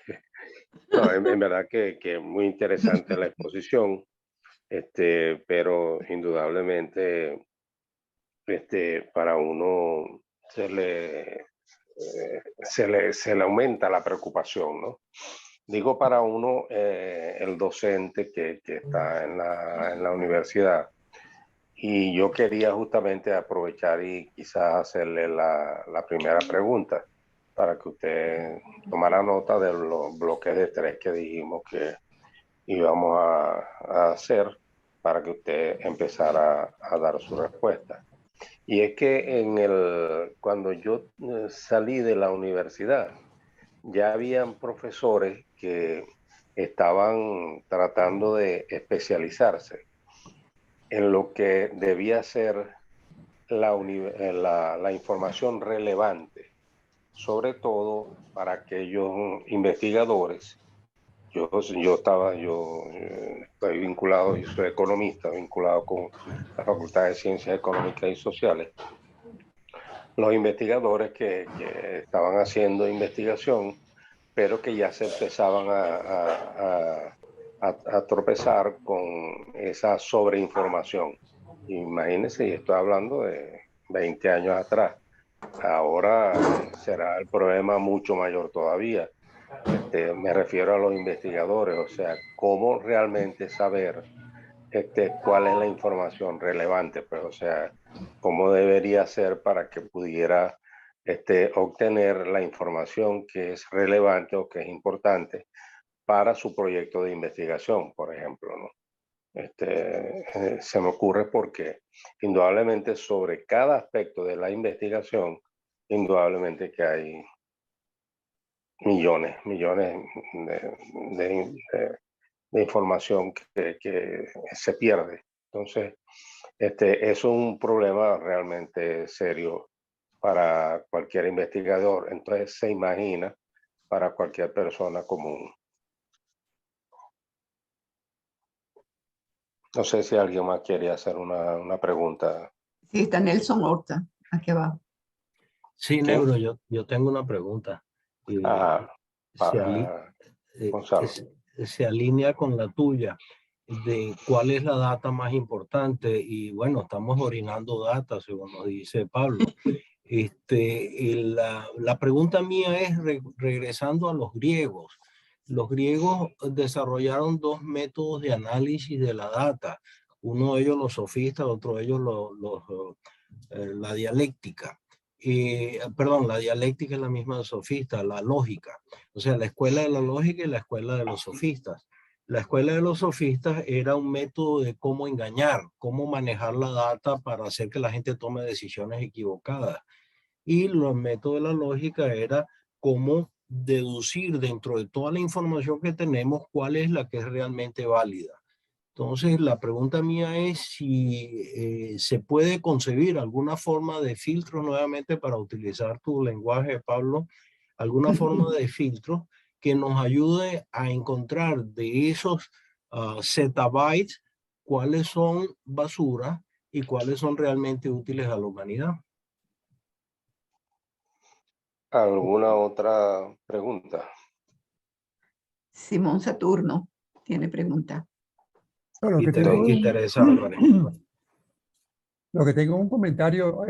no, en verdad que es muy interesante la exposición, pero indudablemente para uno se le aumenta la preocupación, ¿no? Digo para uno, el docente que está en la universidad, y yo quería justamente aprovechar y quizás hacerle la primera pregunta para que usted tomara nota de los bloques de 3 que dijimos que íbamos a hacer para que usted empezara a dar su respuesta. Y es que cuando yo salí de la universidad, ya habían profesores que estaban tratando de especializarse en lo que debía ser la información relevante, sobre todo para aquellos investigadores. Yo estoy vinculado, yo soy economista, vinculado con la Facultad de Ciencias Económicas y Sociales. Los investigadores que estaban haciendo investigación, pero que ya se empezaban a tropezar con esa sobreinformación. Imagínense, y estoy hablando de 20 años atrás. Ahora será el problema mucho mayor todavía. Me refiero a los investigadores, o sea, cómo realmente saber cuál es la información relevante, pues, o sea, cómo debería ser para que pudiera obtener la información que es relevante o que es importante para su proyecto de investigación, por ejemplo, ¿no? Se me ocurre porque indudablemente sobre cada aspecto de la investigación, indudablemente que hay millones de información que se pierde. Entonces, eso es un problema realmente serio para cualquier investigador. Entonces, se imagina para cualquier persona común. No sé si alguien más quiere hacer una pregunta. Sí, está Nelson Horta, aquí abajo. Sí, Negro, yo tengo una pregunta. Se alinea con la tuya de cuál es la data más importante. Y bueno, estamos orinando data, según nos dice Pablo. La pregunta mía es regresando a los griegos. Los griegos desarrollaron dos métodos de análisis de la data. Uno de ellos los sofistas, otro de ellos la dialéctica. Perdón, la dialéctica es la misma de sofista, la lógica. O sea, la escuela de la lógica y la escuela de los sofistas. La escuela de los sofistas era un método de cómo engañar, cómo manejar la data para hacer que la gente tome decisiones equivocadas. Y los métodos de la lógica era cómo deducir dentro de toda la información que tenemos cuál es la que es realmente válida. Entonces, la pregunta mía es si se puede concebir alguna forma de filtro, nuevamente para utilizar tu lenguaje, Pablo, alguna forma de filtro que nos ayude a encontrar de esos zettabytes cuáles son basura y cuáles son realmente útiles a la humanidad. ¿Alguna otra pregunta? Simón Saturno tiene pregunta. No, lo que tengo, Interesa, Álvarez. lo que tengo un comentario,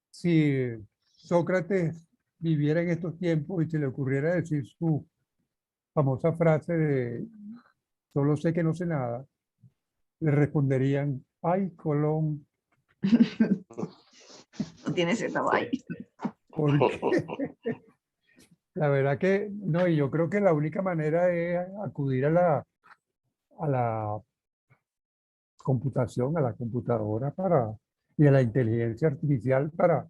si Sócrates viviera en estos tiempos y se le ocurriera decir su famosa frase de solo sé que no sé nada, le responderían, ay, Colón, No tiene zettabyte. porque la verdad que no, y yo creo que la única manera es acudir a la computación, a la computadora y a la inteligencia artificial para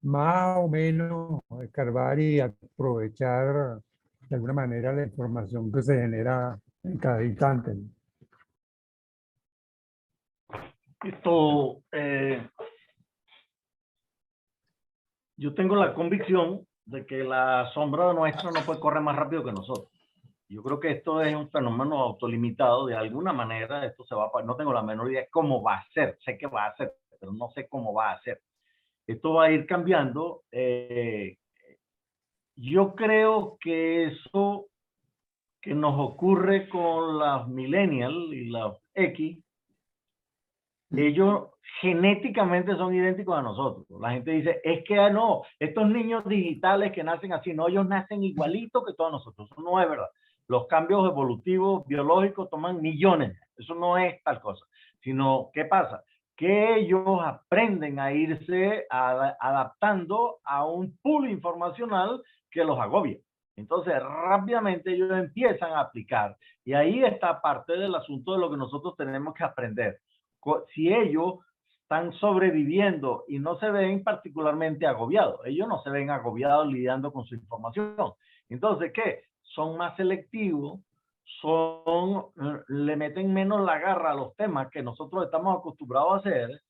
más o menos escarbar y aprovechar de alguna manera la información que se genera en cada instante. Yo tengo la convicción de que la sombra nuestra no puede correr más rápido que nosotros. Yo creo que esto es un fenómeno autolimitado. De alguna manera esto se va a... No tengo la menor idea de cómo va a ser. Sé que va a ser, pero no sé cómo va a ser. Esto va a ir cambiando. Yo creo que eso que nos ocurre con las millennials y las X, ellos genéticamente son idénticos a nosotros. La gente dice, es que no, estos niños digitales que nacen así, no, ellos nacen igualitos que todos nosotros. Eso no es verdad. Los cambios evolutivos, biológicos, toman millones. Eso no es tal cosa. Sino, ¿qué pasa? Que ellos aprenden a irse adaptando a un pool informacional que los agobia. Entonces, rápidamente ellos empiezan a aplicar. Y ahí está parte del asunto de lo que nosotros tenemos que aprender. Si ellos están sobreviviendo y no se ven particularmente agobiados, ellos no se ven agobiados lidiando con su información. Entonces, ¿qué? Son más selectivos, le meten menos la garra a los temas que nosotros estamos acostumbrados a hacer,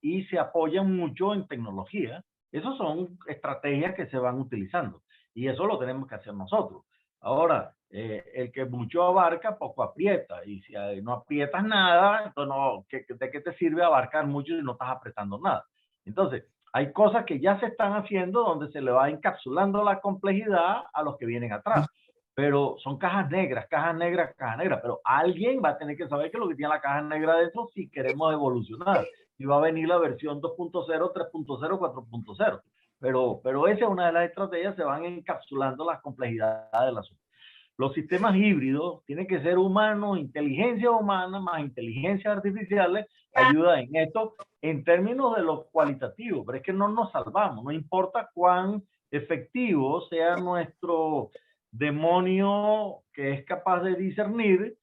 y se apoyan mucho en tecnología. Esas son estrategias que se van utilizando y eso lo tenemos que hacer nosotros. Ahora, el que mucho abarca, poco aprieta. Y si no aprietas nada, entonces no, ¿de qué te sirve abarcar mucho si no estás apretando nada? Entonces, hay cosas que ya se están haciendo donde se le va encapsulando la complejidad a los que vienen atrás. Pero son cajas negras, pero alguien va a tener que saber qué es lo que tiene la caja negra dentro si queremos evolucionar. Y va a venir la versión 2.0, 3.0, 4.0. Pero esa es una de las estrategias, se van encapsulando las complejidades del asunto. Los sistemas híbridos tienen que ser humanos, inteligencia humana más inteligencias artificiales, ayuda en esto en términos de lo cualitativo, pero es que no nos salvamos, no importa cuán efectivo sea nuestro demonio que es capaz de discernir,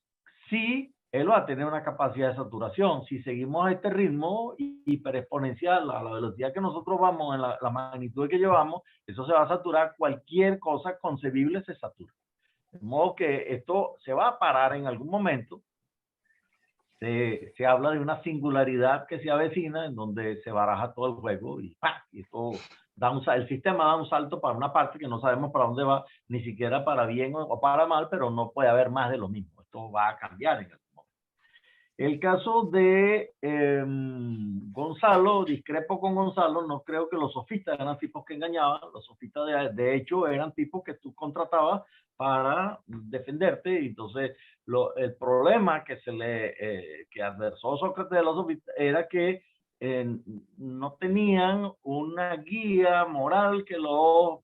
si él va a tener una capacidad de saturación. Si seguimos a este ritmo hiperexponencial, a la velocidad que nosotros vamos, en la magnitud que llevamos, eso se va a saturar. Cualquier cosa concebible se satura. De modo que esto se va a parar en algún momento. Se habla de una singularidad que se avecina, en donde se baraja todo el juego y ¡pah! Y esto el sistema da un salto para una parte que no sabemos para dónde va, ni siquiera para bien o para mal, pero no puede haber más de lo mismo. Esto va a cambiar en algún momento. El caso de Gonzalo, discrepo con Gonzalo, no creo que los sofistas eran tipos que engañaban. Los sofistas de hecho eran tipos que tú contratabas para defenderte. Y entonces el problema que que adversó Sócrates de los sofistas era que no tenían una guía moral que lo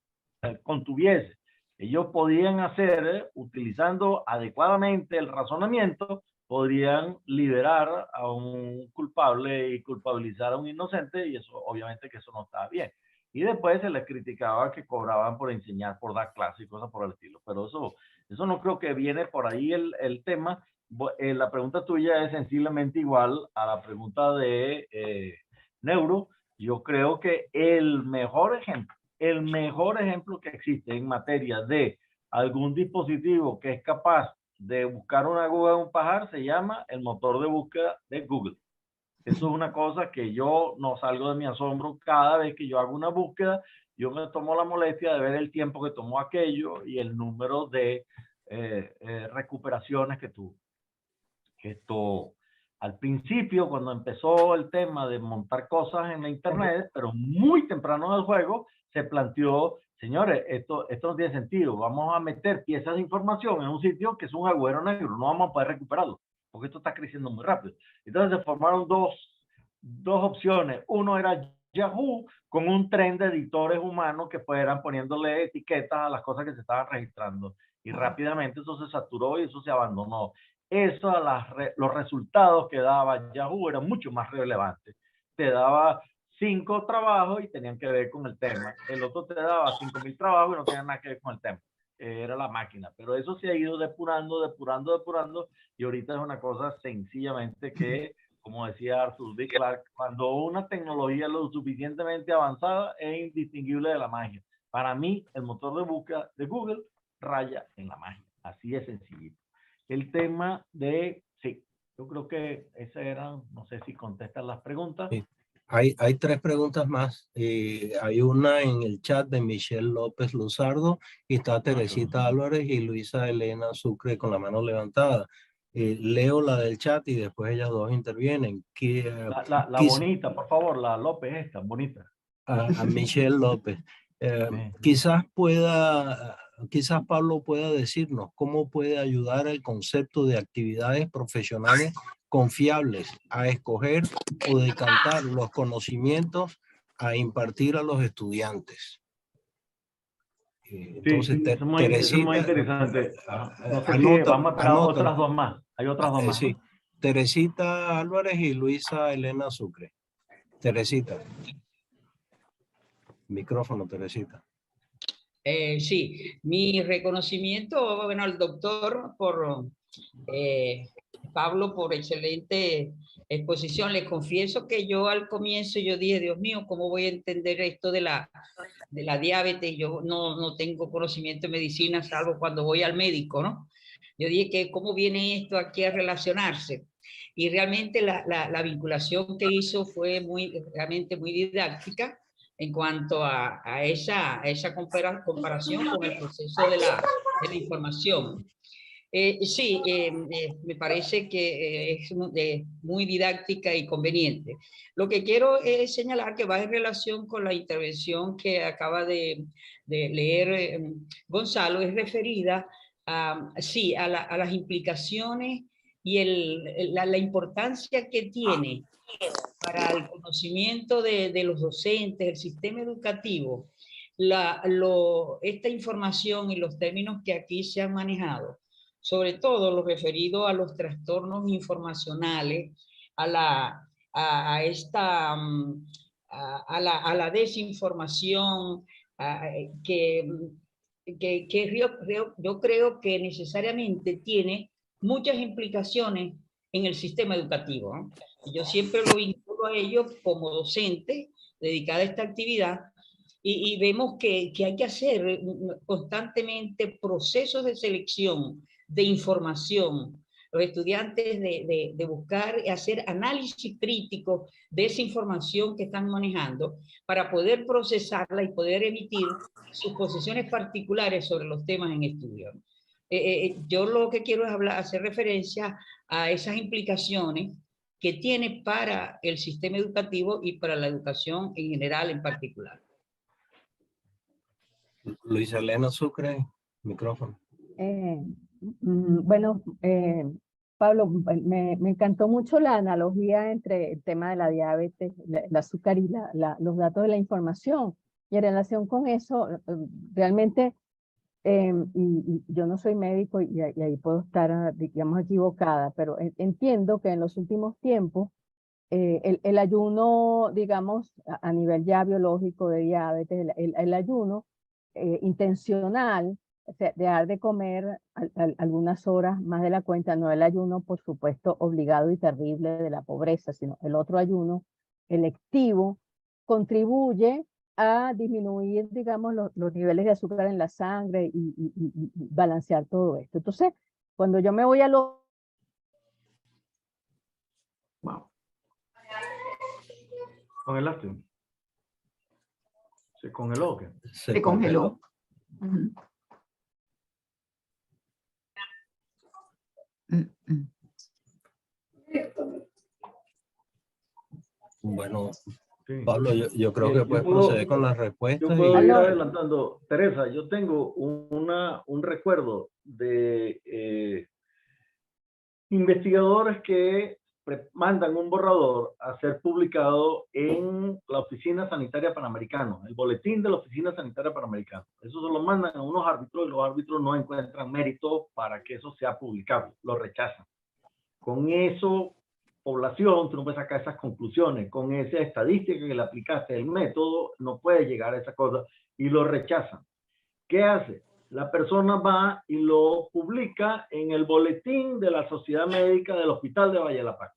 contuviese. ellos podían hacer, utilizando adecuadamente el razonamiento, podrían liberar a un culpable y culpabilizar a un inocente, y eso obviamente que eso no estaba bien. Y después se les criticaba que cobraban por enseñar, por dar clases y cosas por el estilo. Pero eso no creo que viene por ahí el tema. La pregunta tuya es sensiblemente igual a la pregunta de Neuro. Yo creo que el mejor ejemplo que existe en materia de algún dispositivo que es capaz de buscar una aguja en un pajar se llama el motor de búsqueda de Google. Eso es una cosa que yo no salgo de mi asombro. Cada vez que yo hago una búsqueda, yo me tomo la molestia de ver el tiempo que tomó aquello y el número de recuperaciones que tuvo. Esto, al principio, cuando empezó el tema de montar cosas en la internet, pero muy temprano en el juego, se planteó, señores, esto no tiene sentido, vamos a meter piezas de información en un sitio que es un agujero negro, no vamos a poder recuperarlo, porque esto está creciendo muy rápido. Entonces se formaron dos opciones. Uno era Yahoo, con un tren de editores humanos que fueran poniéndole etiquetas a las cosas que se estaban registrando. Y rápidamente eso se saturó y eso se abandonó. Eso, los resultados que daba Yahoo eran mucho más relevantes. Te daba 5 trabajos y tenían que ver con el tema. El otro te daba 5.000 trabajos y no tenía nada que ver con el tema. Era la máquina. Pero eso se ha ido depurando y ahorita es una cosa sencillamente que, como decía Arthur D. Clarke, cuando una tecnología es lo suficientemente avanzada es indistinguible de la magia. Para mí, el motor de búsqueda de Google raya en la magia. Así es sencillito. El tema de, sí, yo creo que esas eran, no sé si contestan las preguntas. Sí. Hay 3 preguntas más. Hay una en el chat de Michelle López Luzardo, y está Teresita Álvarez y Luisa Elena Sucre con la mano levantada. Leo la del chat y después ellas dos intervienen. La bonita, por favor, la López esta, bonita. A Michelle López. Quizás Pablo pueda decirnos cómo puede ayudar el concepto de actividades profesionales confiables a escoger o decantar los conocimientos a impartir a los estudiantes. Entonces, sí, es muy interesante. No sé si vamos a otras dos más. Hay otras dos más. Sí, Teresita Álvarez y Luisa Elena Sucre. Teresita. Micrófono, Teresita. Sí, mi reconocimiento, bueno, al doctor Pablo, por excelente exposición. Les confieso que yo al comienzo yo dije, Dios mío, ¿cómo voy a entender esto de la diabetes? Yo no tengo conocimiento de medicina, salvo cuando voy al médico, ¿no? Yo dije que cómo viene esto aquí a relacionarse. Y realmente la vinculación que hizo fue realmente muy didáctica en cuanto a esa comparación con el proceso de la información. Sí, me parece que es muy didáctica y conveniente. Lo que quiero es señalar que va en relación con la intervención que acaba de leer Gonzalo, es referida a las implicaciones y la importancia que tiene para el conocimiento de los docentes, el sistema educativo, esta información y los términos que aquí se han manejado, sobre todo lo referido a los trastornos informacionales, a la desinformación, yo creo que necesariamente tiene muchas implicaciones en el sistema educativo, ¿no? Yo siempre lo vinculo a ello como docente dedicada a esta actividad, y vemos que hay que hacer constantemente procesos de selección, de información, los estudiantes de buscar y hacer análisis crítico de esa información que están manejando para poder procesarla y poder emitir sus posiciones particulares sobre los temas en estudio. Yo lo que quiero es hacer referencia a esas implicaciones que tiene para el sistema educativo y para la educación en general en particular. Luisa Elena Sucre, micrófono. Bueno, Pablo, me encantó mucho la analogía entre el tema de la diabetes, el azúcar y los datos de la información. Y en relación con eso, realmente y yo no soy médico y ahí puedo estar, digamos, equivocada, pero entiendo que en los últimos tiempos el ayuno, digamos, a nivel ya biológico de diabetes, el ayuno intencional, o sea, dejar de comer algunas horas más de la cuenta, no el ayuno, por supuesto, obligado y terrible de la pobreza, sino el otro ayuno electivo, contribuye a disminuir, digamos, los niveles de azúcar en la sangre y balancear todo esto. Entonces, cuando yo me voy a los... Wow. ¿Congelaste? ¿Se congeló o qué? Se congeló. Ujú. Bueno, Sí. Pablo, yo creo que Yo puedes puedo- proceder con las Yo respuestas. puedo y- ir adelantando. Teresa, yo tengo un recuerdo de investigadores que mandan un borrador a ser publicado en la Oficina Sanitaria Panamericana, el boletín de la Oficina Sanitaria Panamericana. Eso se lo mandan a unos árbitros y los árbitros no encuentran mérito para que eso sea publicable, lo rechazan. Con eso, población, tú no puedes sacar esas conclusiones. Con esa estadística que le aplicaste, el método, no puedes llegar a esa cosa y lo rechazan. ¿Qué hace? La persona va y lo publica en el boletín de la Sociedad Médica del Hospital de Valle de la Paz.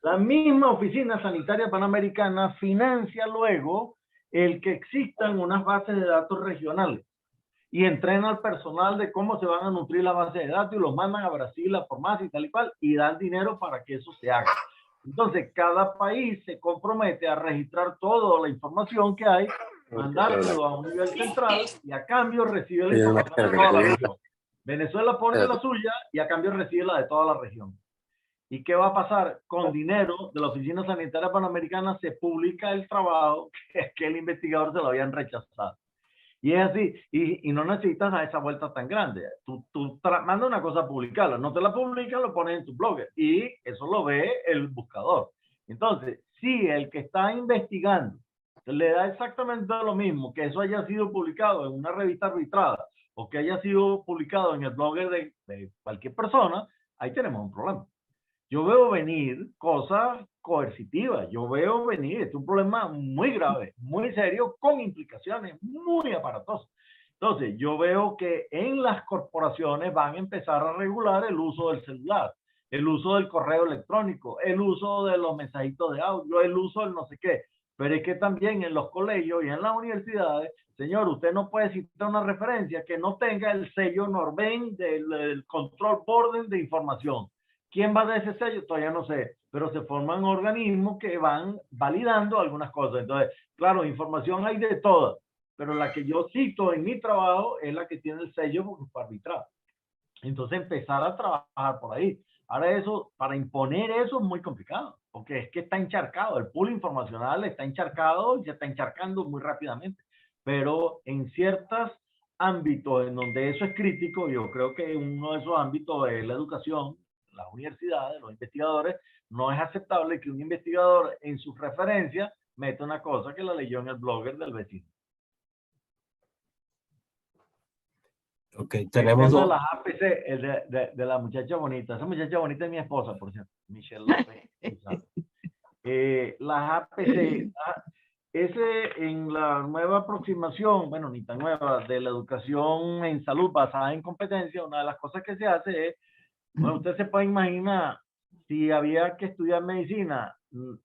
La misma Oficina Sanitaria Panamericana financia luego el que existan unas bases de datos regionales y entrena al personal de cómo se van a nutrir la base de datos y los mandan a Brasil, a farmacia y tal y cual, y dan dinero para que eso se haga. Entonces, cada país se compromete a registrar toda la información que hay, mandárselo a un nivel central y a cambio recibe la información de toda la región. Venezuela pone la suya y a cambio recibe la de toda la región. ¿Y qué va a pasar? Con dinero de la Oficina Sanitaria Panamericana se publica el trabajo que el investigador se lo habían rechazado. Y es así, y no necesitas a esa vuelta tan grande. Tú mandas una cosa a publicarla, no te la publicas, lo pones en tu blog y eso lo ve el buscador. Entonces, si el que está investigando le da exactamente lo mismo que eso haya sido publicado en una revista arbitrada o que haya sido publicado en el blog de cualquier persona, ahí tenemos un problema. Yo veo venir cosas coercitivas, yo veo venir, es un problema muy grave, muy serio, con implicaciones muy aparatosas. Entonces, yo veo que en las corporaciones van a empezar a regular el uso del celular, el uso del correo electrónico, el uso de los mensajitos de audio, el uso del no sé qué. Pero es que también en los colegios y en las universidades, señor, usted no puede citar una referencia que no tenga el sello Norben del Control Board de información. ¿Quién va a dar ese sello? Todavía no sé, pero se forman organismos que van validando algunas cosas. Entonces, claro, información hay de todas, pero la que yo cito en mi trabajo es la que tiene el sello porque fue arbitrado. Entonces, empezar a trabajar por ahí. Ahora eso, para imponer eso es muy complicado, porque es que está encharcado, el pool informacional está encharcado y se está encharcando muy rápidamente. Pero en ciertos ámbitos en donde eso es crítico, yo creo que uno de esos ámbitos es la educación, las universidades, los investigadores, no es aceptable que un investigador en sus referencias meta una cosa que la leyó en el blogger del vecino. Ok, tenemos de dos. las APC, de la muchacha bonita. Esa muchacha bonita es mi esposa, por cierto. Michelle López. Las APC, ese en la nueva aproximación, bueno, ni tan nueva, de la educación en salud basada en competencia, una de las cosas que se hace es, bueno, usted se puede imaginar si había que estudiar medicina,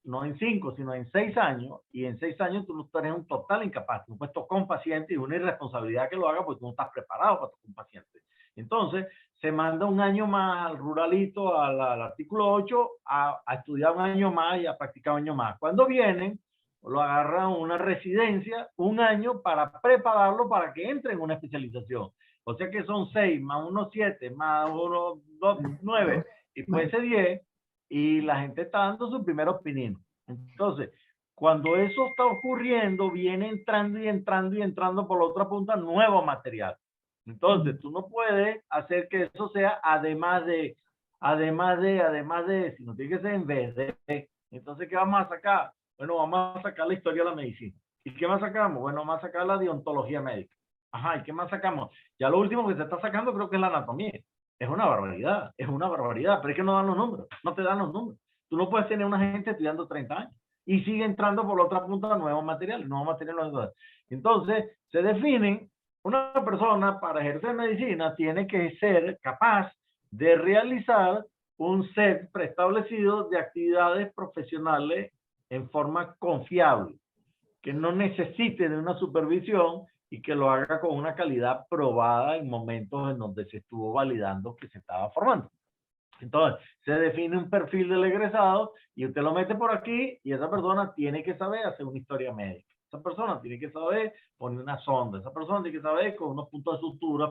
no en 5, sino en 6 años, y en 6 años tú no eres un total incapaz, tú puedes tocar un paciente y una irresponsabilidad que lo haga porque tú no estás preparado para tocar un paciente. Entonces, se manda un año más al ruralito, al artículo 8, a estudiar un año más y a practicar un año más. Cuando vienen, lo agarran a una residencia, un año para prepararlo para que entre en una especialización. O sea que son 6 más 1, 7, más 1, 2, 9, y puede ser 10, y la gente está dando su primera opinión. Entonces, cuando eso está ocurriendo, viene entrando y entrando y entrando por la otra punta nuevo material. Entonces, tú no puedes hacer que eso sea además de, sino tiene que ser en vez de. Entonces, ¿qué vamos a sacar? Bueno, vamos a sacar la historia de la medicina. ¿Y qué más sacamos? Bueno, vamos a sacar la deontología médica. Ajá, ¿y qué más sacamos? Ya lo último que se está sacando creo que es la anatomía. Es una barbaridad, pero es que no dan los números, no te dan los números. Tú no puedes tener una gente estudiando 30 años y sigue entrando por la otra punta nuevos materiales. Entonces, se definen, una persona para ejercer medicina tiene que ser capaz de realizar un set preestablecido de actividades profesionales en forma confiable, que no necesite de una supervisión y que lo haga con una calidad probada en momentos en donde se estuvo validando que se estaba formando. Entonces, se define un perfil del egresado y usted lo mete por aquí y esa persona tiene que saber hacer una historia médica. Esa persona tiene que saber poner una sonda. Esa persona tiene que saber con unos puntos de sutura.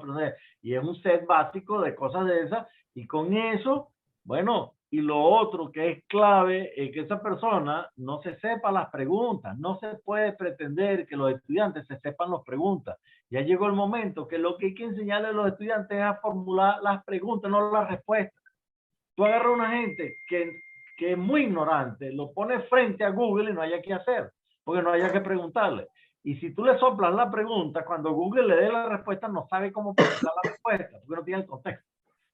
Y es un set básico de cosas de esas. Y con eso, bueno, y lo otro que es clave es que esa persona no se sepa las preguntas. No se puede pretender que los estudiantes se sepan las preguntas. Ya llegó el momento que lo que hay que enseñarle a los estudiantes es a formular las preguntas, no las respuestas. Tú agarras a una gente que es muy ignorante, lo pones frente a Google y no haya que hacer, porque no haya que preguntarle. Y si tú le soplas la pregunta, cuando Google le dé la respuesta, no sabe cómo presentar la respuesta, porque no tiene el contexto.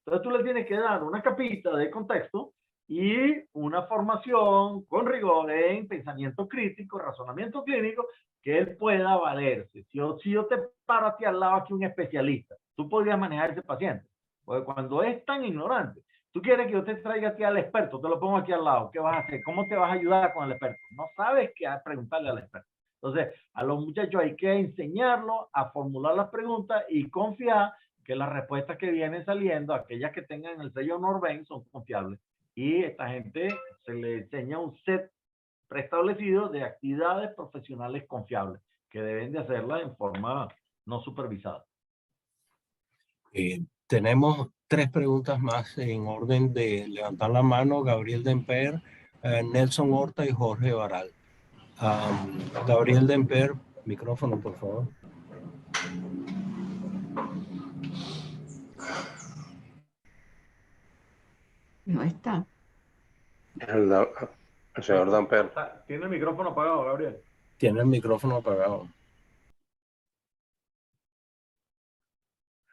Entonces tú le tienes que dar una capita de contexto y una formación con rigor en pensamiento crítico, razonamiento clínico, que él pueda valerse. Si yo te paro a ti al lado aquí un especialista, tú podrías manejar ese paciente. Porque cuando es tan ignorante, tú quieres que yo te traiga aquí al experto, te lo pongo aquí al lado, ¿qué vas a hacer? ¿Cómo te vas a ayudar con el experto? No sabes qué preguntarle al experto. Entonces, a los muchachos hay que enseñarlos a formular las preguntas y confiar que las respuestas que vienen saliendo, aquellas que tengan el sello Norben, son confiables. Y esta gente se le enseña un set preestablecido de actividades profesionales confiables, que deben de hacerlas en forma no supervisada. Tenemos 3 preguntas más en orden de levantar la mano. Gabriel Demper, Nelson Horta y Jorge Baral. Gabriel Demper, micrófono, por favor. No está. El señor Damper. Tiene el micrófono apagado, Gabriel. Tiene el micrófono apagado.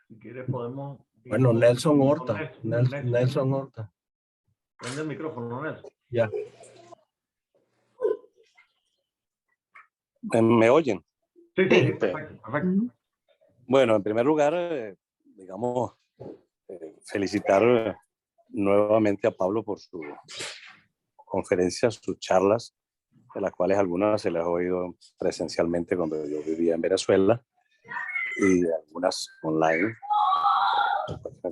Si quieres podemos... Bueno, Nelson Horta. Nelson Horta. Prende el micrófono, Nelson. Ya. ¿Me oyen? Sí, perfecto. Bueno, en primer lugar, digamos, felicitar nuevamente a Pablo por su conferencias, sus charlas, de las cuales algunas se las he oído presencialmente cuando yo vivía en Venezuela y algunas online,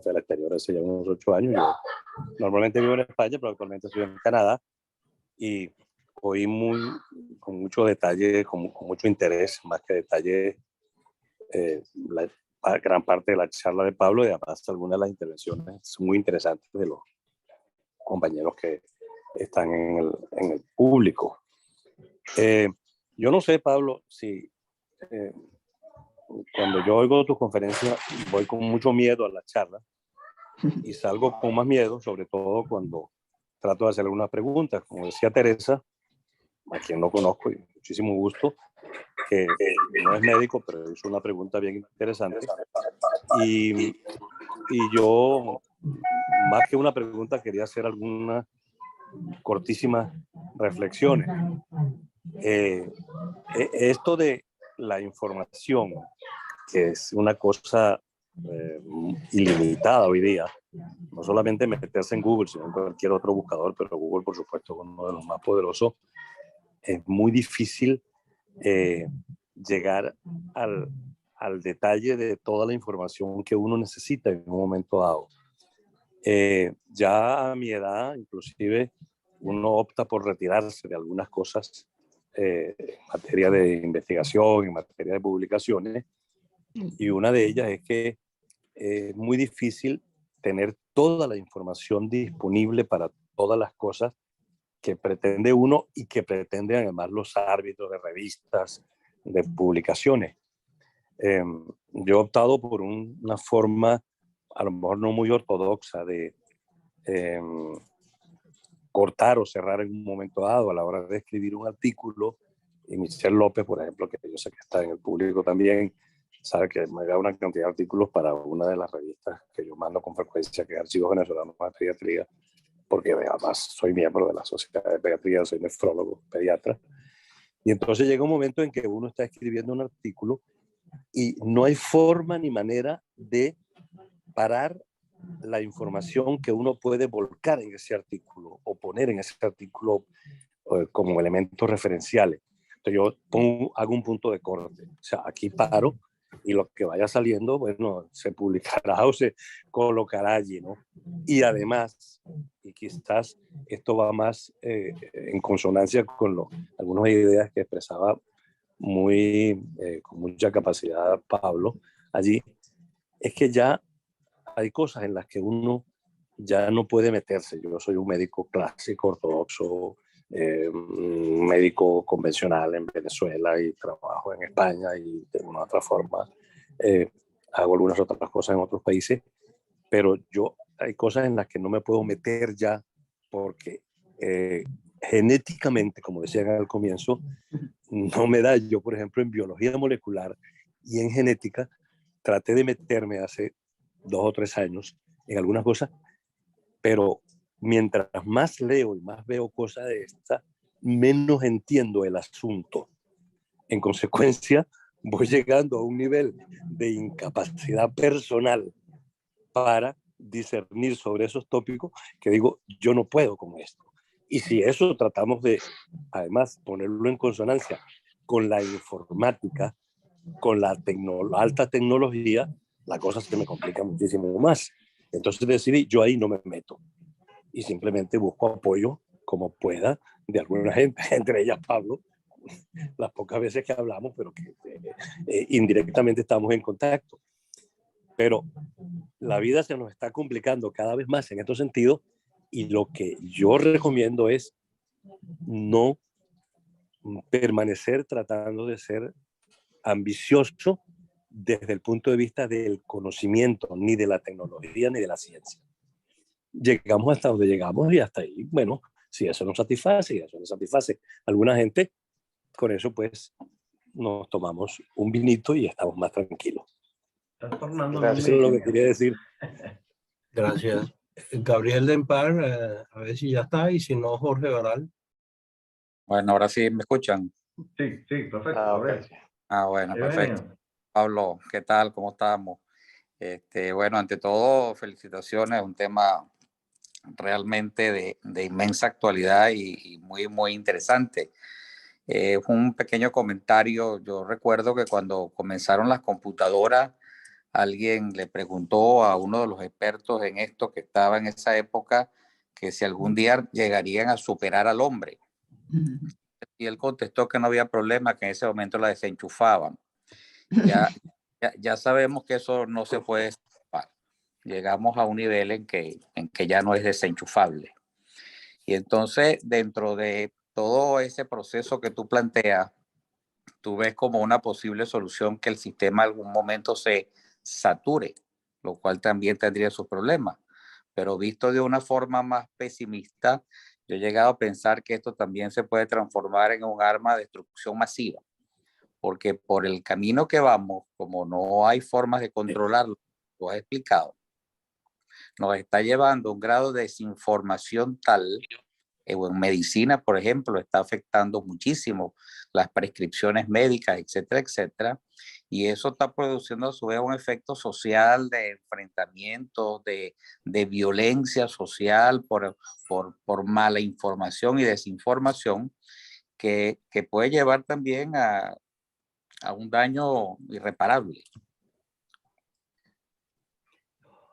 del exterior hace ya unos 8 años. Yo normalmente vivo en España, pero actualmente estoy en Canadá y oí con mucho detalle, con mucho interés, más que detalle, la gran parte de la charla de Pablo y además algunas de las intervenciones muy interesantes de los compañeros que están en el público. Yo no sé, Pablo, si cuando yo oigo tus conferencias voy con mucho miedo a la charla y salgo con más miedo, sobre todo cuando trato de hacer algunas preguntas. Como decía Teresa, a quien no conozco y muchísimo gusto, que no es médico, pero hizo una pregunta bien interesante. Y yo, más que una pregunta, quería hacer algunas cortísimas reflexiones. Esto de la información, que es una cosa ilimitada hoy día, no solamente meterse en Google, sino en cualquier otro buscador, pero Google, por supuesto, es uno de los más poderosos, es muy difícil llegar al detalle de toda la información que uno necesita en un momento dado. Ya a mi edad, inclusive, uno opta por retirarse de algunas cosas en materia de investigación, en materia de publicaciones, y una de ellas es que es muy difícil tener toda la información disponible para todas las cosas que pretende uno y que pretenden además los árbitros de revistas, de publicaciones. Yo he optado por una forma a lo mejor no muy ortodoxa de cortar o cerrar en un momento dado a la hora de escribir un artículo. Y Michelle López, por ejemplo, que yo sé que está en el público también, sabe que me da una cantidad de artículos para una de las revistas que yo mando con frecuencia, que es Archivos Venezolanos de Pediatría, porque además soy miembro de la Sociedad de Pediatría, soy nefrólogo, pediatra. Y entonces llega un momento en que uno está escribiendo un artículo y no hay forma ni manera de parar la información que uno puede volcar en ese artículo o poner en ese artículo como elementos referenciales. Entonces yo hago un punto de corte. O sea, aquí paro y lo que vaya saliendo, bueno, se publicará o se colocará allí, ¿no? Y además, y quizás esto va más en consonancia con algunas ideas que expresaba con mucha capacidad Pablo allí, es que ya hay cosas en las que uno ya no puede meterse. Yo soy un médico clásico, ortodoxo, un médico convencional en Venezuela y trabajo en España y de una u otra forma hago algunas otras cosas en otros países, pero hay cosas en las que no me puedo meter ya porque genéticamente, como decían al comienzo, no me da. Yo, por ejemplo, en biología molecular y en genética, traté de meterme hace 2 o 3 años en algunas cosas, pero mientras más leo y más veo cosas de estas, menos entiendo el asunto. En consecuencia, voy llegando a un nivel de incapacidad personal para discernir sobre esos tópicos que digo, yo no puedo con esto. Y si eso tratamos de, además, ponerlo en consonancia con la informática, con la alta tecnología, la cosa se me complica muchísimo más. Entonces decidí, yo ahí no me meto. Y simplemente busco apoyo como pueda de alguna gente, entre ellas Pablo, las pocas veces que hablamos, pero que indirectamente estamos en contacto. Pero la vida se nos está complicando cada vez más en estos sentidos y lo que yo recomiendo es no permanecer tratando de ser ambicioso desde el punto de vista del conocimiento, ni de la tecnología, ni de la ciencia. Llegamos hasta donde llegamos y hasta ahí, bueno, si eso nos satisface, y eso nos satisface a alguna gente, con eso pues nos tomamos un vinito y estamos más tranquilos. Eso es lo que quería decir. Gracias. Gabriel Dempar, a ver si ya está, y si no, Jorge Varal. Bueno, ahora sí me escuchan. Sí, perfecto. Bueno, perfecto. Pablo, ¿qué tal? ¿Cómo estamos? Bueno, ante todo, felicitaciones, un tema realmente de inmensa actualidad y muy, muy interesante. Un pequeño comentario, yo recuerdo que cuando comenzaron las computadoras, alguien le preguntó a uno de los expertos en esto que estaba en esa época que si algún día llegarían a superar al hombre. Y él contestó que no había problema, que en ese momento la desenchufaban. Ya sabemos que eso no se puede desenchufar. Llegamos a un nivel en que ya no es desenchufable. Y entonces, dentro de todo ese proceso que tú planteas, tú ves como una posible solución que el sistema en algún momento se sature, lo cual también tendría sus problemas. Pero visto de una forma más pesimista, yo he llegado a pensar que esto también se puede transformar en un arma de destrucción masiva, porque por el camino que vamos, como no hay formas de controlarlo, lo has explicado, nos está llevando a un grado de desinformación tal, en medicina, por ejemplo, está afectando muchísimo las prescripciones médicas, etcétera, etcétera, y eso está produciendo a su vez un efecto social de enfrentamiento, de violencia social por mala información y desinformación que puede llevar también a un daño irreparable.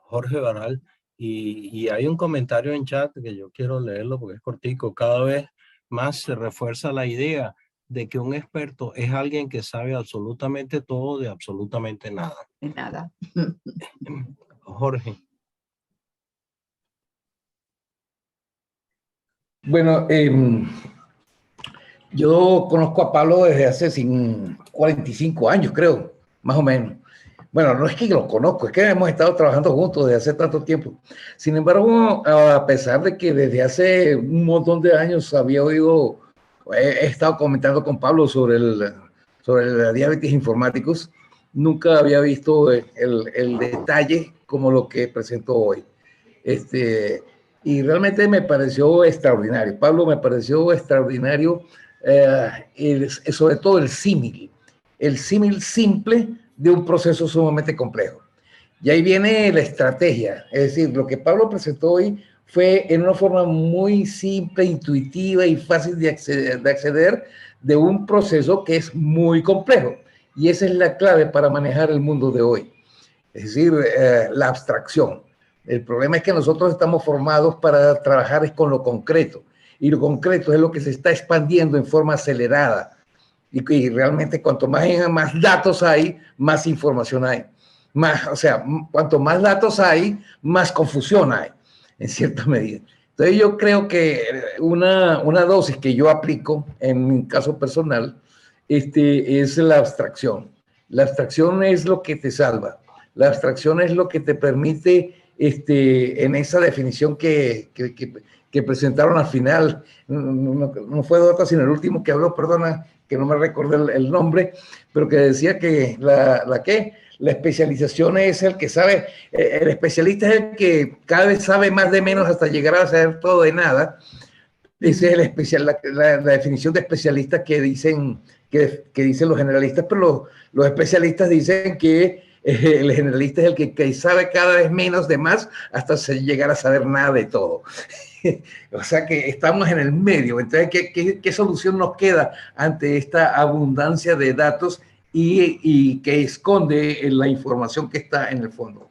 Jorge Varal, y hay un comentario en chat que yo quiero leerlo porque es cortico. Cada vez más se refuerza la idea de que un experto es alguien que sabe absolutamente todo de absolutamente nada. De nada. Jorge. Bueno, yo conozco a Pablo desde hace 45 años, creo, más o menos. Bueno, no es que lo conozco, es que hemos estado trabajando juntos desde hace tanto tiempo. Sin embargo, a pesar de que desde hace un montón de años he estado comentando con Pablo sobre la diabetes informáticos, nunca había visto el detalle como lo que presentó hoy. Y realmente me pareció extraordinario. Pablo, me pareció extraordinario, sobre todo el símil simple de un proceso sumamente complejo. Y ahí viene la estrategia, es decir, lo que Pablo presentó hoy fue en una forma muy simple, intuitiva y fácil de acceder de un proceso que es muy complejo. Y esa es la clave para manejar el mundo de hoy, es decir, la abstracción. El problema es que nosotros estamos formados para trabajar con lo concreto, y lo concreto es lo que se está expandiendo en forma acelerada. Y realmente cuanto más datos hay, más información hay. O sea, cuanto más datos hay, más confusión hay, en cierta medida. Entonces yo creo que una dosis que yo aplico en mi caso personal es la abstracción. La abstracción es lo que te salva. La abstracción es lo que te permite, en esa definición que presentaron al final, no fue de otra, sino el último que habló, perdona, que no me recuerdo el nombre, pero que decía que la especialización es el que sabe, el especialista es el que cada vez sabe más de menos hasta llegar a saber todo de nada. Esa es la definición de especialista que dicen los generalistas, pero los especialistas dicen que el generalista es el que sabe cada vez menos de más hasta llegar a saber nada de todo. O sea que estamos en el medio. Entonces, ¿qué solución nos queda ante esta abundancia de datos y que esconde la información que está en el fondo?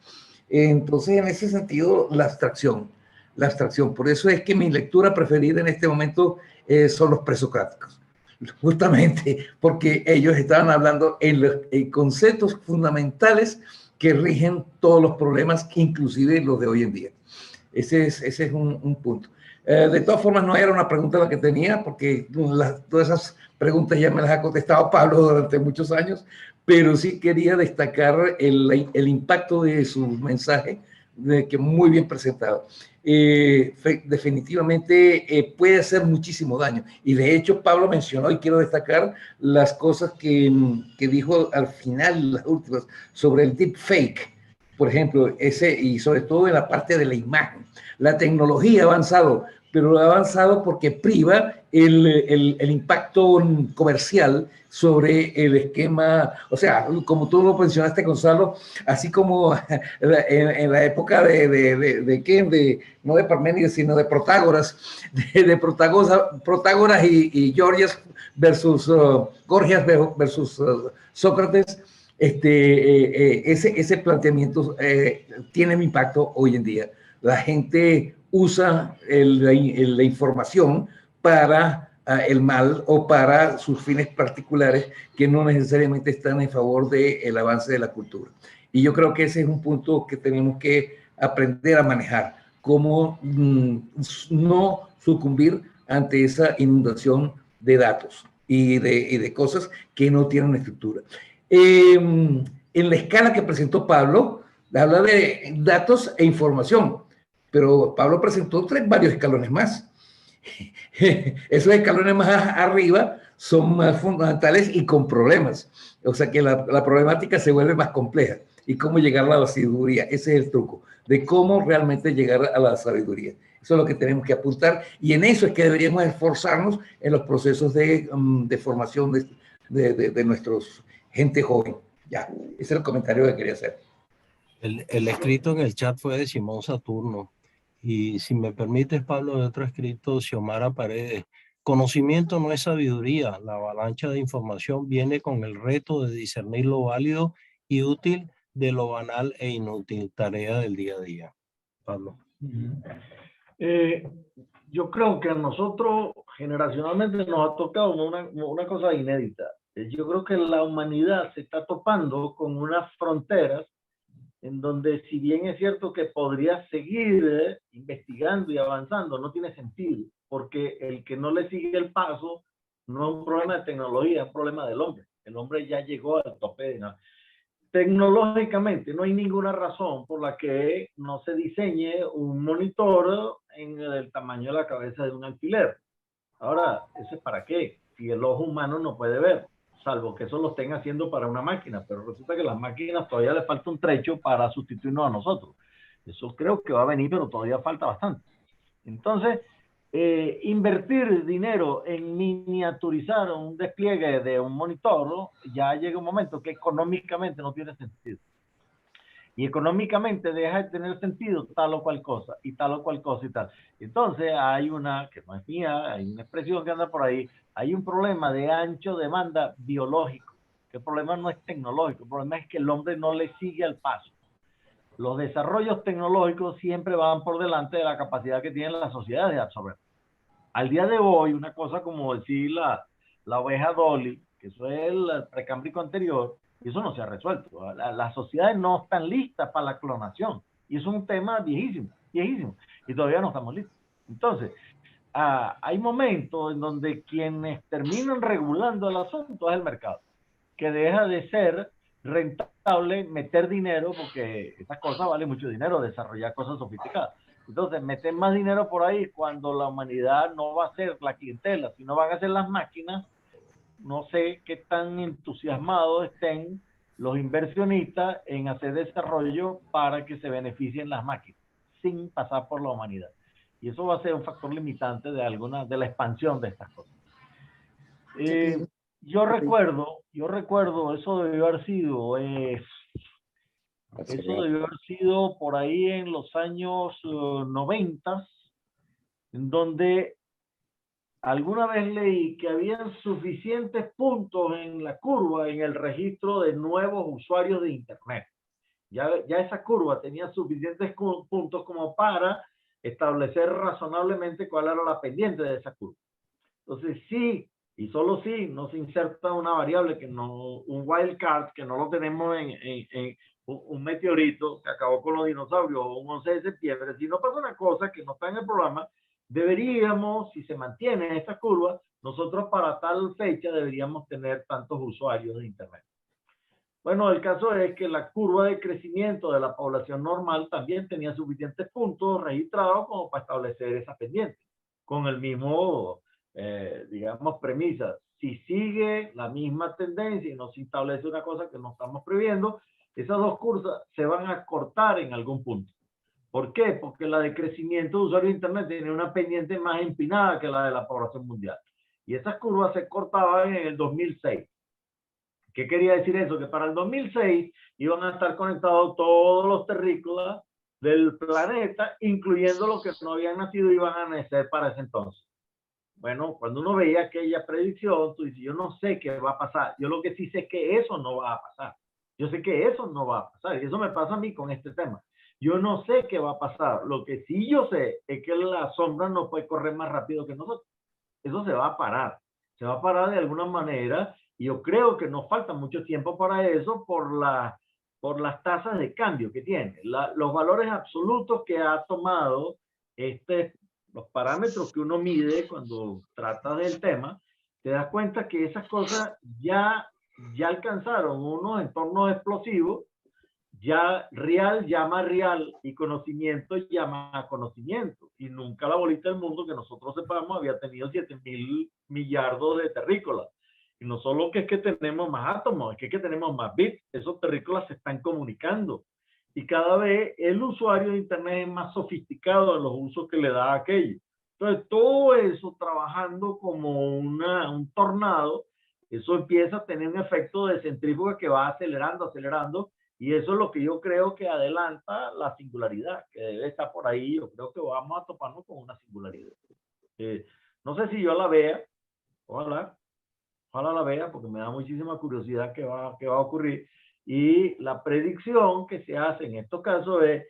Entonces, en ese sentido, la abstracción. Por eso es que mi lectura preferida en este momento son los presocráticos. Justamente porque ellos estaban hablando en conceptos fundamentales que rigen todos los problemas, inclusive los de hoy en día. Ese es un punto. De todas formas, no era una pregunta la que tenía, porque todas esas preguntas ya me las ha contestado Pablo durante muchos años, pero sí quería destacar el impacto de su mensaje, que muy bien presentado. Definitivamente puede hacer muchísimo daño. Y de hecho, Pablo mencionó, y quiero destacar las cosas que dijo al final, las últimas, sobre el deepfake, por ejemplo, y sobre todo en la parte de la imagen. La tecnología ha avanzado, pero ha avanzado porque priva el impacto comercial sobre el esquema. O sea, como tú lo mencionaste, Gonzalo, así como en la época no de Parménides, sino de Protágoras, Protágoras y Gorgias versus Sócrates. Ese planteamiento tiene un impacto hoy en día. La gente usa la información para el mal o para sus fines particulares que no necesariamente están en favor del avance de la cultura. Y yo creo que ese es un punto que tenemos que aprender a manejar, cómo no sucumbir ante esa inundación de datos y de cosas que no tienen estructura. En la escala que presentó Pablo, habla de datos e información, pero Pablo presentó varios escalones más. Esos escalones más arriba son más fundamentales y con problemas. O sea que la problemática se vuelve más compleja. ¿Y cómo llegar a la sabiduría? Ese es el truco, de cómo realmente llegar a la sabiduría. Eso es lo que tenemos que apuntar, y en eso es que deberíamos esforzarnos en los procesos de formación de nuestros gente joven. Ya, ese es el comentario que quería hacer. El escrito en el chat fue de Simón Saturno. Y si me permites, Pablo, de otro escrito, Xiomara Paredes. Conocimiento no es sabiduría. La avalancha de información viene con el reto de discernir lo válido y útil de lo banal e inútil. Tarea del día a día. Pablo. Yo creo que a nosotros generacionalmente nos ha tocado una cosa inédita. Yo creo que la humanidad se está topando con unas fronteras en donde, si bien es cierto que podría seguir investigando y avanzando, no tiene sentido, porque el que no le sigue el paso no es un problema de tecnología, es un problema del hombre. El hombre ya llegó al tope de nada. Tecnológicamente no hay ninguna razón por la que no se diseñe un monitor en el tamaño de la cabeza de un alfiler. Ahora, ¿eso es para qué? Si el ojo humano no puede ver. salvo que eso lo estén haciendo para una máquina, pero resulta que las máquinas todavía le falta un trecho para sustituirnos a nosotros. Eso creo que va a venir, pero todavía falta bastante. Entonces, invertir dinero en miniaturizar un despliegue de un monitor, ¿no? Ya llega un momento que económicamente no tiene sentido. Y económicamente deja de tener sentido tal o cual cosa, y tal o cual cosa y tal. Entonces hay una, que no es mía, hay una expresión que anda por ahí, hay un problema de ancho de banda biológico, que el problema no es tecnológico, el problema es que el hombre no le sigue al paso. Los desarrollos tecnológicos siempre van por delante de la capacidad que tienen las sociedades de absorber. Al día de hoy, una cosa como decir la oveja Dolly, que eso es el precámbrico anterior, y eso no se ha resuelto. Las sociedades no están listas para la clonación. Y es un tema viejísimo, viejísimo. Y todavía no estamos listos. Entonces, hay momentos en donde quienes terminan regulando el asunto es el mercado, que deja de ser rentable meter dinero, porque esa cosa vale mucho dinero, desarrollar cosas sofisticadas. Entonces, meter más dinero por ahí cuando la humanidad no va a ser la clientela, sino van a ser las máquinas. No sé qué tan entusiasmados estén los inversionistas en hacer desarrollo para que se beneficien las máquinas, sin pasar por la humanidad. Y eso va a ser un factor limitante de la expansión de estas cosas. Yo recuerdo, eso debió haber sido, por ahí en los años 90, en donde alguna vez leí que habían suficientes puntos en la curva en el registro de nuevos usuarios de Internet. Ya esa curva tenía suficientes puntos como para establecer razonablemente cuál era la pendiente de esa curva. Entonces, sí, y solo si no se inserta una variable, que no, un wildcard, que no lo tenemos en un meteorito que acabó con los dinosaurios o un 11 de septiembre, si no pasa una cosa que no está en el programa, deberíamos, si se mantiene esta curva, nosotros para tal fecha deberíamos tener tantos usuarios de Internet. Bueno, el caso es que la curva de crecimiento de la población normal también tenía suficientes puntos registrados como para establecer esa pendiente, con el mismo, digamos, premisa. Si sigue la misma tendencia y no se establece una cosa que no estamos previendo, esas dos curvas se van a cortar en algún punto. ¿Por qué? Porque la de crecimiento de usuarios de Internet tiene una pendiente más empinada que la de la población mundial. Y esas curvas se cortaban en el 2006. ¿Qué quería decir eso? Que para el 2006 iban a estar conectados todos los terrícolas del planeta, incluyendo los que no habían nacido y iban a nacer para ese entonces. Bueno, cuando uno veía aquella predicción, tú dices, yo no sé qué va a pasar. Yo lo que sí sé es que eso no va a pasar. Yo sé que eso no va a pasar. Y eso me pasa a mí con este tema. Yo no sé qué va a pasar. Lo que sí yo sé es que la sombra no puede correr más rápido que nosotros. Eso se va a parar. Se va a parar de alguna manera. Y yo creo que nos falta mucho tiempo para eso por las tasas de cambio que tiene. Los valores absolutos que ha tomado los parámetros que uno mide cuando trata del tema, te das cuenta que esas cosas ya alcanzaron unos entornos explosivos. Ya real llama real y conocimiento llama conocimiento. Y nunca la bolita del mundo que nosotros sepamos había tenido 7.000 millardos de terrícolas. Y no solo que es que tenemos más átomos, es que tenemos más bits. Esos terrícolas se están comunicando. Y cada vez el usuario de Internet es más sofisticado en los usos que le da a aquello. Entonces, todo eso trabajando como un tornado, eso empieza a tener un efecto de centrífuga que va acelerando. Y eso es lo que yo creo que adelanta la singularidad, que debe estar por ahí. Yo creo que vamos a toparnos con una singularidad. No sé si yo la vea, ojalá la vea, porque me da muchísima curiosidad qué va a ocurrir. Y la predicción que se hace en estos casos es,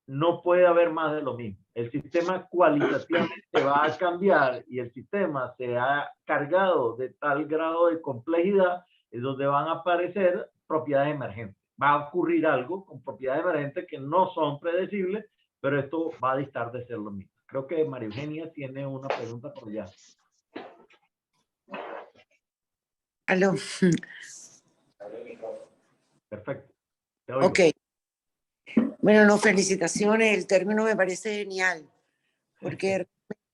no puede haber más de lo mismo. El sistema cualitativamente va a cambiar y el sistema se ha cargado de tal grado de complejidad en donde van a aparecer propiedades emergentes. Va a ocurrir algo con propiedades emergentes que no son predecibles, pero esto va a distar de ser lo mismo. Creo que María Eugenia tiene una pregunta por allá. Aló. Perfecto. Ok. Bueno, no, felicitaciones. El término me parece genial, porque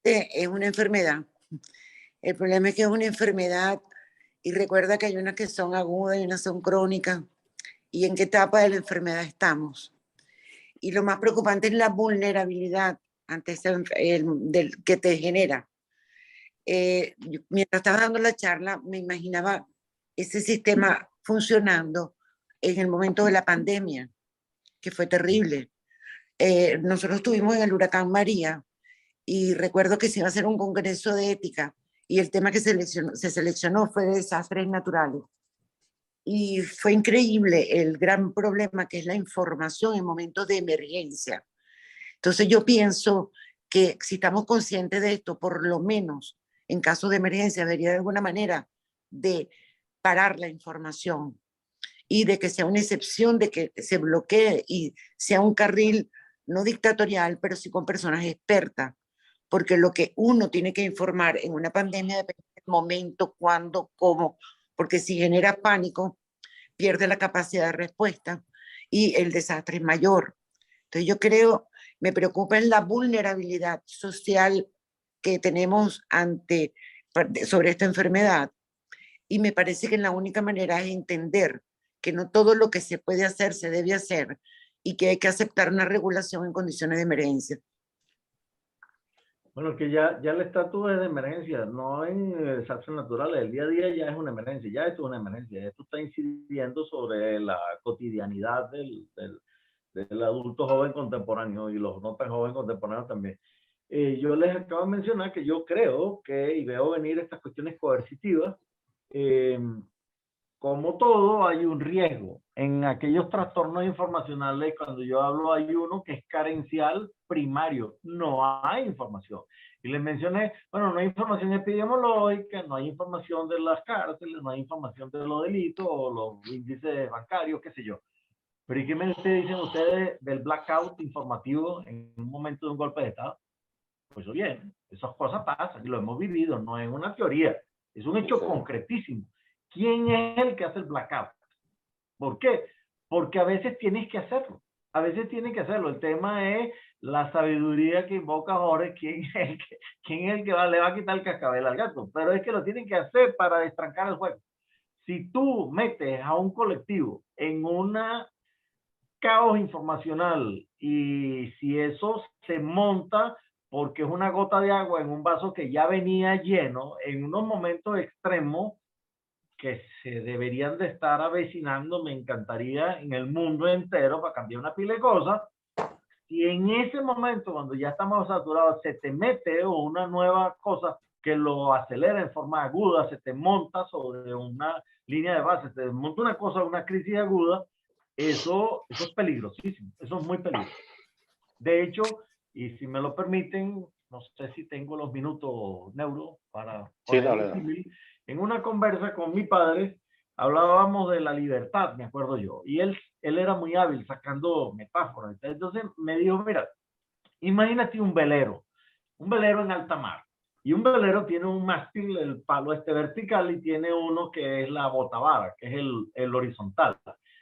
realmente es una enfermedad. El problema es que es una enfermedad y recuerda que hay unas que son agudas y unas son crónicas, y en qué etapa de la enfermedad estamos. Y lo más preocupante es la vulnerabilidad ante del que te genera. Mientras estaba dando la charla, me imaginaba ese sistema funcionando en el momento de la pandemia, que fue terrible. Nosotros estuvimos en el huracán María y recuerdo que se iba a hacer un congreso de ética y el tema que se seleccionó fue de desastres naturales. Y fue increíble el gran problema que es la información en momentos de emergencia. Entonces yo pienso que si estamos conscientes de esto, por lo menos en caso de emergencia, debería de alguna manera de parar la información y de que sea una excepción de que se bloquee y sea un carril no dictatorial, pero sí con personas expertas, porque lo que uno tiene que informar en una pandemia depende del momento, cuándo, cómo, porque si genera pánico, pierde la capacidad de respuesta y el desastre es mayor. Entonces yo creo, me preocupa en la vulnerabilidad social que tenemos sobre esta enfermedad, y me parece que la única manera es entender que no todo lo que se puede hacer se debe hacer y que hay que aceptar una regulación en condiciones de emergencia. Bueno, que ya el estatus es de emergencia, no en desastres naturales. El día a día ya es una emergencia, ya esto es una emergencia. Esto está incidiendo sobre la cotidianidad del adulto joven contemporáneo y los no tan jóvenes contemporáneos también. Yo les acabo de mencionar que yo creo que, y veo venir estas cuestiones coercitivas, como todo, hay un riesgo. En aquellos trastornos informacionales, cuando yo hablo, hay uno que es carencial primario. No hay información. Y les mencioné, bueno, no hay información epidemiológica, no hay información de las cárceles, no hay información de los delitos o los índices bancarios, qué sé yo. Pero ¿y qué me dicen ustedes del blackout informativo en un momento de un golpe de Estado? Pues bien, esas cosas pasan y lo hemos vivido, no es una teoría, es un hecho concretísimo. ¿Quién es el que hace el blackout? ¿Por qué? Porque a veces tienes que hacerlo. A veces tienes que hacerlo. El tema es la sabiduría que invoca Jorge. ¿Quién es el que le va a quitar el cascabel al gato? Pero es que lo tienen que hacer para destrancar el juego. Si tú metes a un colectivo en una caos informacional y si eso se monta porque es una gota de agua en un vaso que ya venía lleno, en unos momentos extremos que se deberían de estar avecinando, me encantaría en el mundo entero para cambiar una pila de cosas. Si en ese momento, cuando ya estamos saturados, se te mete una nueva cosa que lo acelera en forma aguda, se te monta sobre una línea de base, se te monta una cosa, una crisis aguda, eso es peligrosísimo, eso es muy peligroso. De hecho, y si me lo permiten, no sé si tengo los minutos, Neuro, para sí, dale. En una conversa con mi padre, hablábamos de la libertad, me acuerdo yo, y él era muy hábil sacando metáforas. Entonces me dijo, mira, imagínate un velero en alta mar, y un velero tiene un mástil, el palo vertical, y tiene uno que es la botavara, que es el horizontal.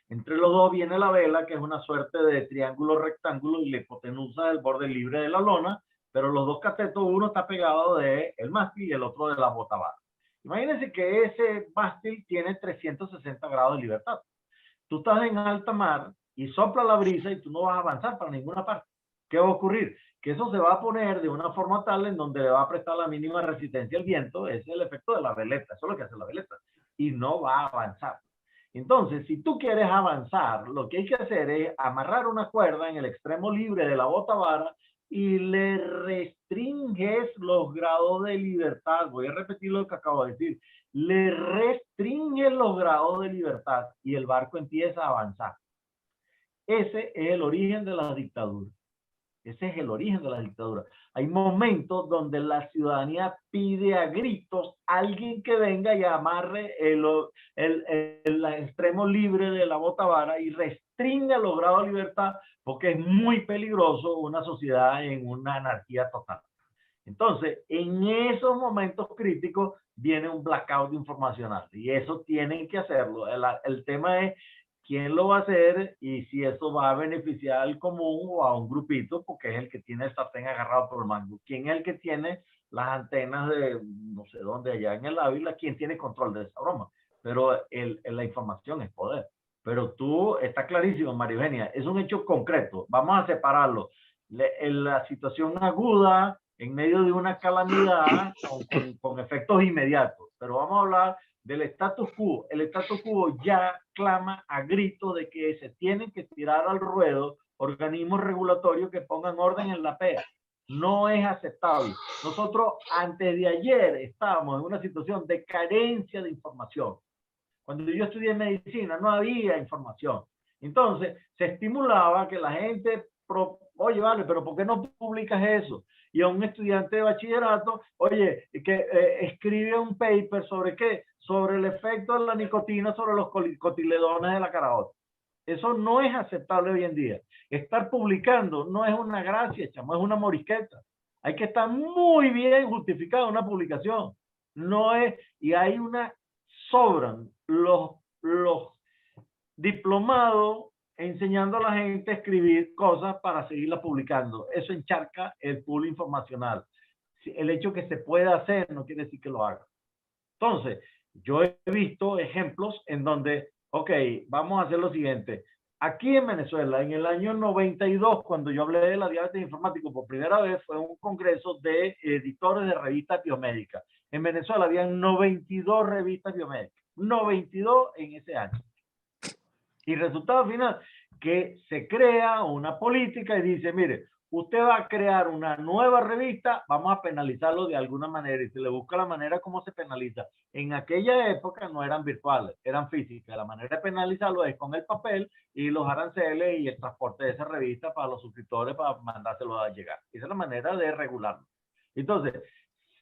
Entre los dos viene la vela, que es una suerte de triángulo rectángulo, y la hipotenusa el borde libre de la lona, pero los dos catetos, uno está pegado del mástil y el otro de la botavara. Imagínense que ese mástil tiene 360 grados de libertad. Tú estás en alta mar y sopla la brisa y tú no vas a avanzar para ninguna parte. ¿Qué va a ocurrir? Que eso se va a poner de una forma tal en donde le va a prestar la mínima resistencia al viento. Ese es el efecto de la veleta, eso es lo que hace la veleta, y no va a avanzar. Entonces, si tú quieres avanzar, lo que hay que hacer es amarrar una cuerda en el extremo libre de la botavara y le restringes los grados de libertad. Voy a repetir lo que acabo de decir. Le restringes los grados de libertad y el barco empieza a avanzar. Ese es el origen de la dictadura. Ese es el origen de la dictadura. Hay momentos donde la ciudadanía pide a gritos a alguien que venga y amarre el extremo libre de la botavara y restringa los grados de libertad, porque es muy peligroso una sociedad en una anarquía total. Entonces, en esos momentos críticos viene un blackout informacional y eso tienen que hacerlo. El tema es quién lo va a hacer y si eso va a beneficiar al común o a un grupito, porque es el que tiene el sartén agarrado por el mango. ¿Quién es el que tiene las antenas de no sé dónde, allá en el Ávila, ¿quién tiene control de esa broma? Pero la información es poder. Pero tú, está clarísimo, María Eugenia, es un hecho concreto. Vamos a separarlo. La situación aguda en medio de una calamidad con efectos inmediatos. Pero vamos a hablar del status quo. El status quo ya clama a grito de que se tienen que tirar al ruedo organismos regulatorios que pongan orden en la PEA. No es aceptable. Nosotros antes de ayer estábamos en una situación de carencia de información. Cuando yo estudié medicina no había información. Entonces se estimulaba que la gente, oye, vale, pero ¿por qué no publicas eso? Y a un estudiante de bachillerato, oye, que escribe un paper sobre qué, sobre el efecto de la nicotina sobre los cotiledones de la caraota. Eso no es aceptable hoy en día. Estar publicando no es una gracia, chamo, es una morisqueta. Hay que estar muy bien justificada una publicación. No es, y hay una, sobran los diplomados enseñando a la gente a escribir cosas para seguirlas publicando. Eso encharca el pool informacional. El hecho que se pueda hacer no quiere decir que lo haga. Entonces, yo he visto ejemplos en donde, ok, vamos a hacer lo siguiente. Aquí en Venezuela, en el año 92, cuando yo hablé de la diabetes informática por primera vez, fue un congreso de editores de revistas biomédicas. En Venezuela habían 92 revistas biomédicas, 92 en ese año. Y resultado final, que se crea una política y dice, mire, usted va a crear una nueva revista, vamos a penalizarlo de alguna manera, y se le busca la manera como se penaliza. En aquella época no eran virtuales, eran físicas. La manera de penalizarlo es con el papel y los aranceles y el transporte de esa revista para los suscriptores para mandárselo a llegar. Esa es la manera de regularlo. Entonces,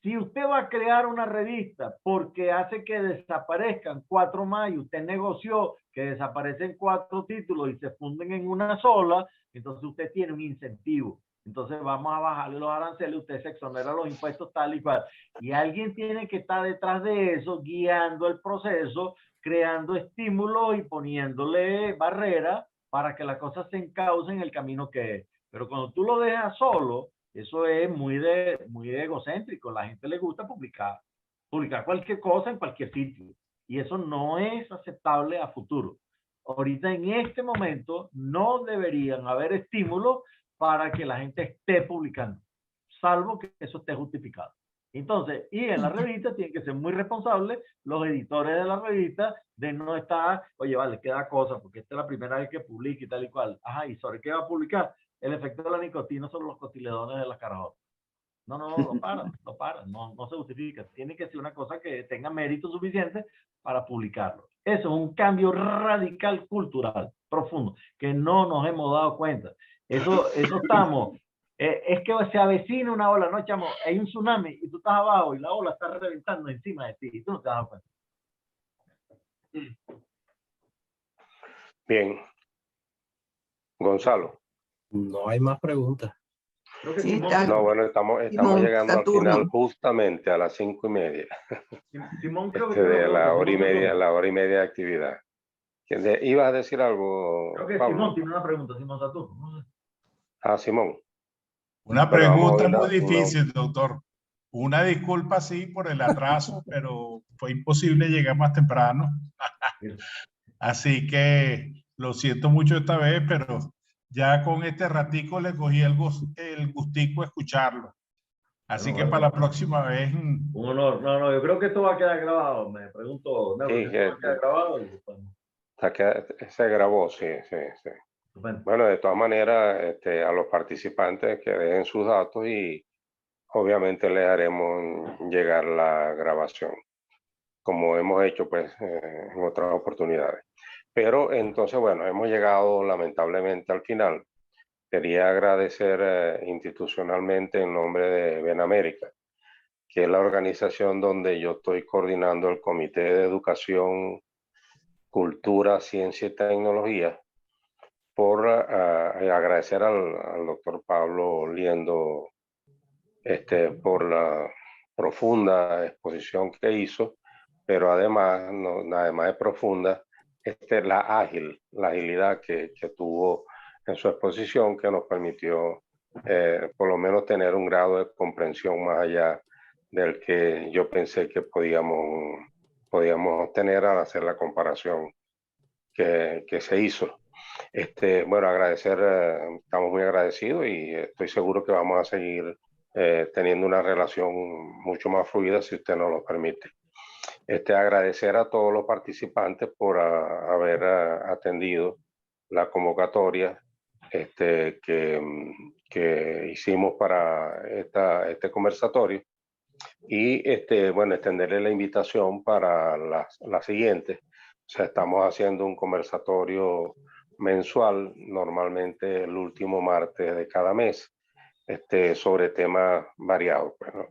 si usted va a crear una revista porque hace que desaparezcan 4 más y usted negoció que desaparecen 4 títulos y se funden en una sola, entonces usted tiene un incentivo. Entonces vamos a bajarle los aranceles, usted se exonera los impuestos tal y cual. Y alguien tiene que estar detrás de eso, guiando el proceso, creando estímulos y poniéndole barreras para que la cosa se encauce en el camino que es. Pero cuando tú lo dejas solo, eso es muy egocéntrico. La gente le gusta publicar cualquier cosa en cualquier sitio. Y eso no es aceptable a futuro. Ahorita en este momento no deberían haber estímulos para que la gente esté publicando, salvo que eso esté justificado. Entonces, y en la revista tienen que ser muy responsables los editores de la revista de no estar, oye, vale, queda cosa, porque esta es la primera vez que publica y tal y cual. Ajá, ¿y sobre qué va a publicar? El efecto de la nicotina sobre los cotiledones de las carajotas. No, lo paran, no se justifica. Tiene que ser una cosa que tenga mérito suficiente para publicarlo. Eso es un cambio radical cultural, profundo, que no nos hemos dado cuenta. Eso estamos, es que se avecina una ola, no, chamo, hay un tsunami y tú estás abajo y la ola está reventando encima de ti y tú no te das cuenta. Bien. Gonzalo. No hay más preguntas. Sí, no, bueno, estamos Simón, llegando al Saturno. final justamente a las 5:30. Simón, creo de la hora y media de actividad. ¿Ibas a decir algo, creo que Pablo? Simón tiene una pregunta, Simón Saturno. No sé. Ah, Simón. Una pregunta muy difícil, doctor. Una disculpa, sí, por el atraso, pero fue imposible llegar más temprano. Así que lo siento mucho esta vez, pero ya con este ratico le cogí el gustico a escucharlo. Así que para la próxima vez... Un honor. No, yo creo que esto va a quedar grabado. Me pregunto, ¿no? Sí, ¿Va a quedar grabado? Se grabó, sí. Bueno, de todas maneras, a los participantes que dejen sus datos y obviamente les haremos llegar la grabación, como hemos hecho pues en otras oportunidades. Pero entonces, bueno, hemos llegado lamentablemente al final. Quería agradecer institucionalmente en nombre de Benamérica, que es la organización donde yo estoy coordinando el Comité de Educación, Cultura, Ciencia y Tecnología, por agradecer al doctor Pablo Liendo por la profunda exposición que hizo, pero además de profunda, la agilidad que tuvo en su exposición, que nos permitió por lo menos tener un grado de comprensión más allá del que yo pensé que podíamos tener al hacer la comparación que se hizo. Bueno, agradecer, estamos muy agradecidos y estoy seguro que vamos a seguir teniendo una relación mucho más fluida si usted nos lo permite. Agradecer a todos los participantes por haber atendido la convocatoria que hicimos para este conversatorio y bueno, extenderle la invitación para la siguiente. O sea, estamos haciendo un conversatorio mensual, normalmente el último martes de cada mes, sobre temas variados. Pues, ¿no?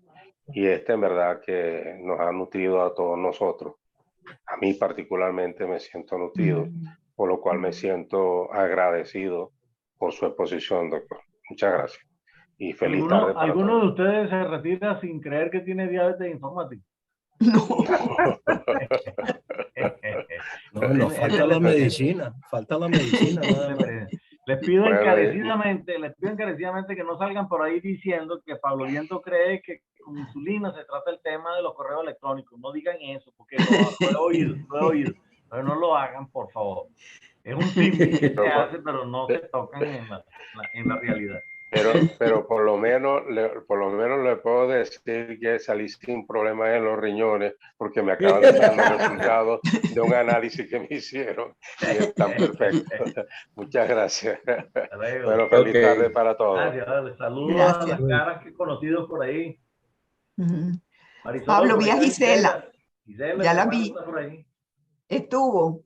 Y en verdad que nos ha nutrido a todos nosotros. A mí particularmente me siento nutrido, por lo cual me siento agradecido por su exposición, doctor. Muchas gracias. Y feliz tarde para ¿Alguno todos. de ustedes se retira sin creer que tiene diabetes informática? No, nos falta la medicina, nada más. Les pido encarecidamente que no salgan por ahí diciendo que Pablo Liendo cree que con insulina se trata el tema de los correos electrónicos. No digan eso, porque lo he oído. Pero no lo hagan, por favor. Es un símbolo que se hace, pero no se tocan en la realidad. Pero por lo menos le puedo decir que salí sin problemas en los riñones porque me acaban de dar los resultados de un análisis que me hicieron y están perfectos. Muchas gracias. Bueno, feliz tarde para todos. Gracias. Saludos a las caras que he conocido por ahí. Pablo, vi a Gisela. Gisela, ya la vi. Estuvo.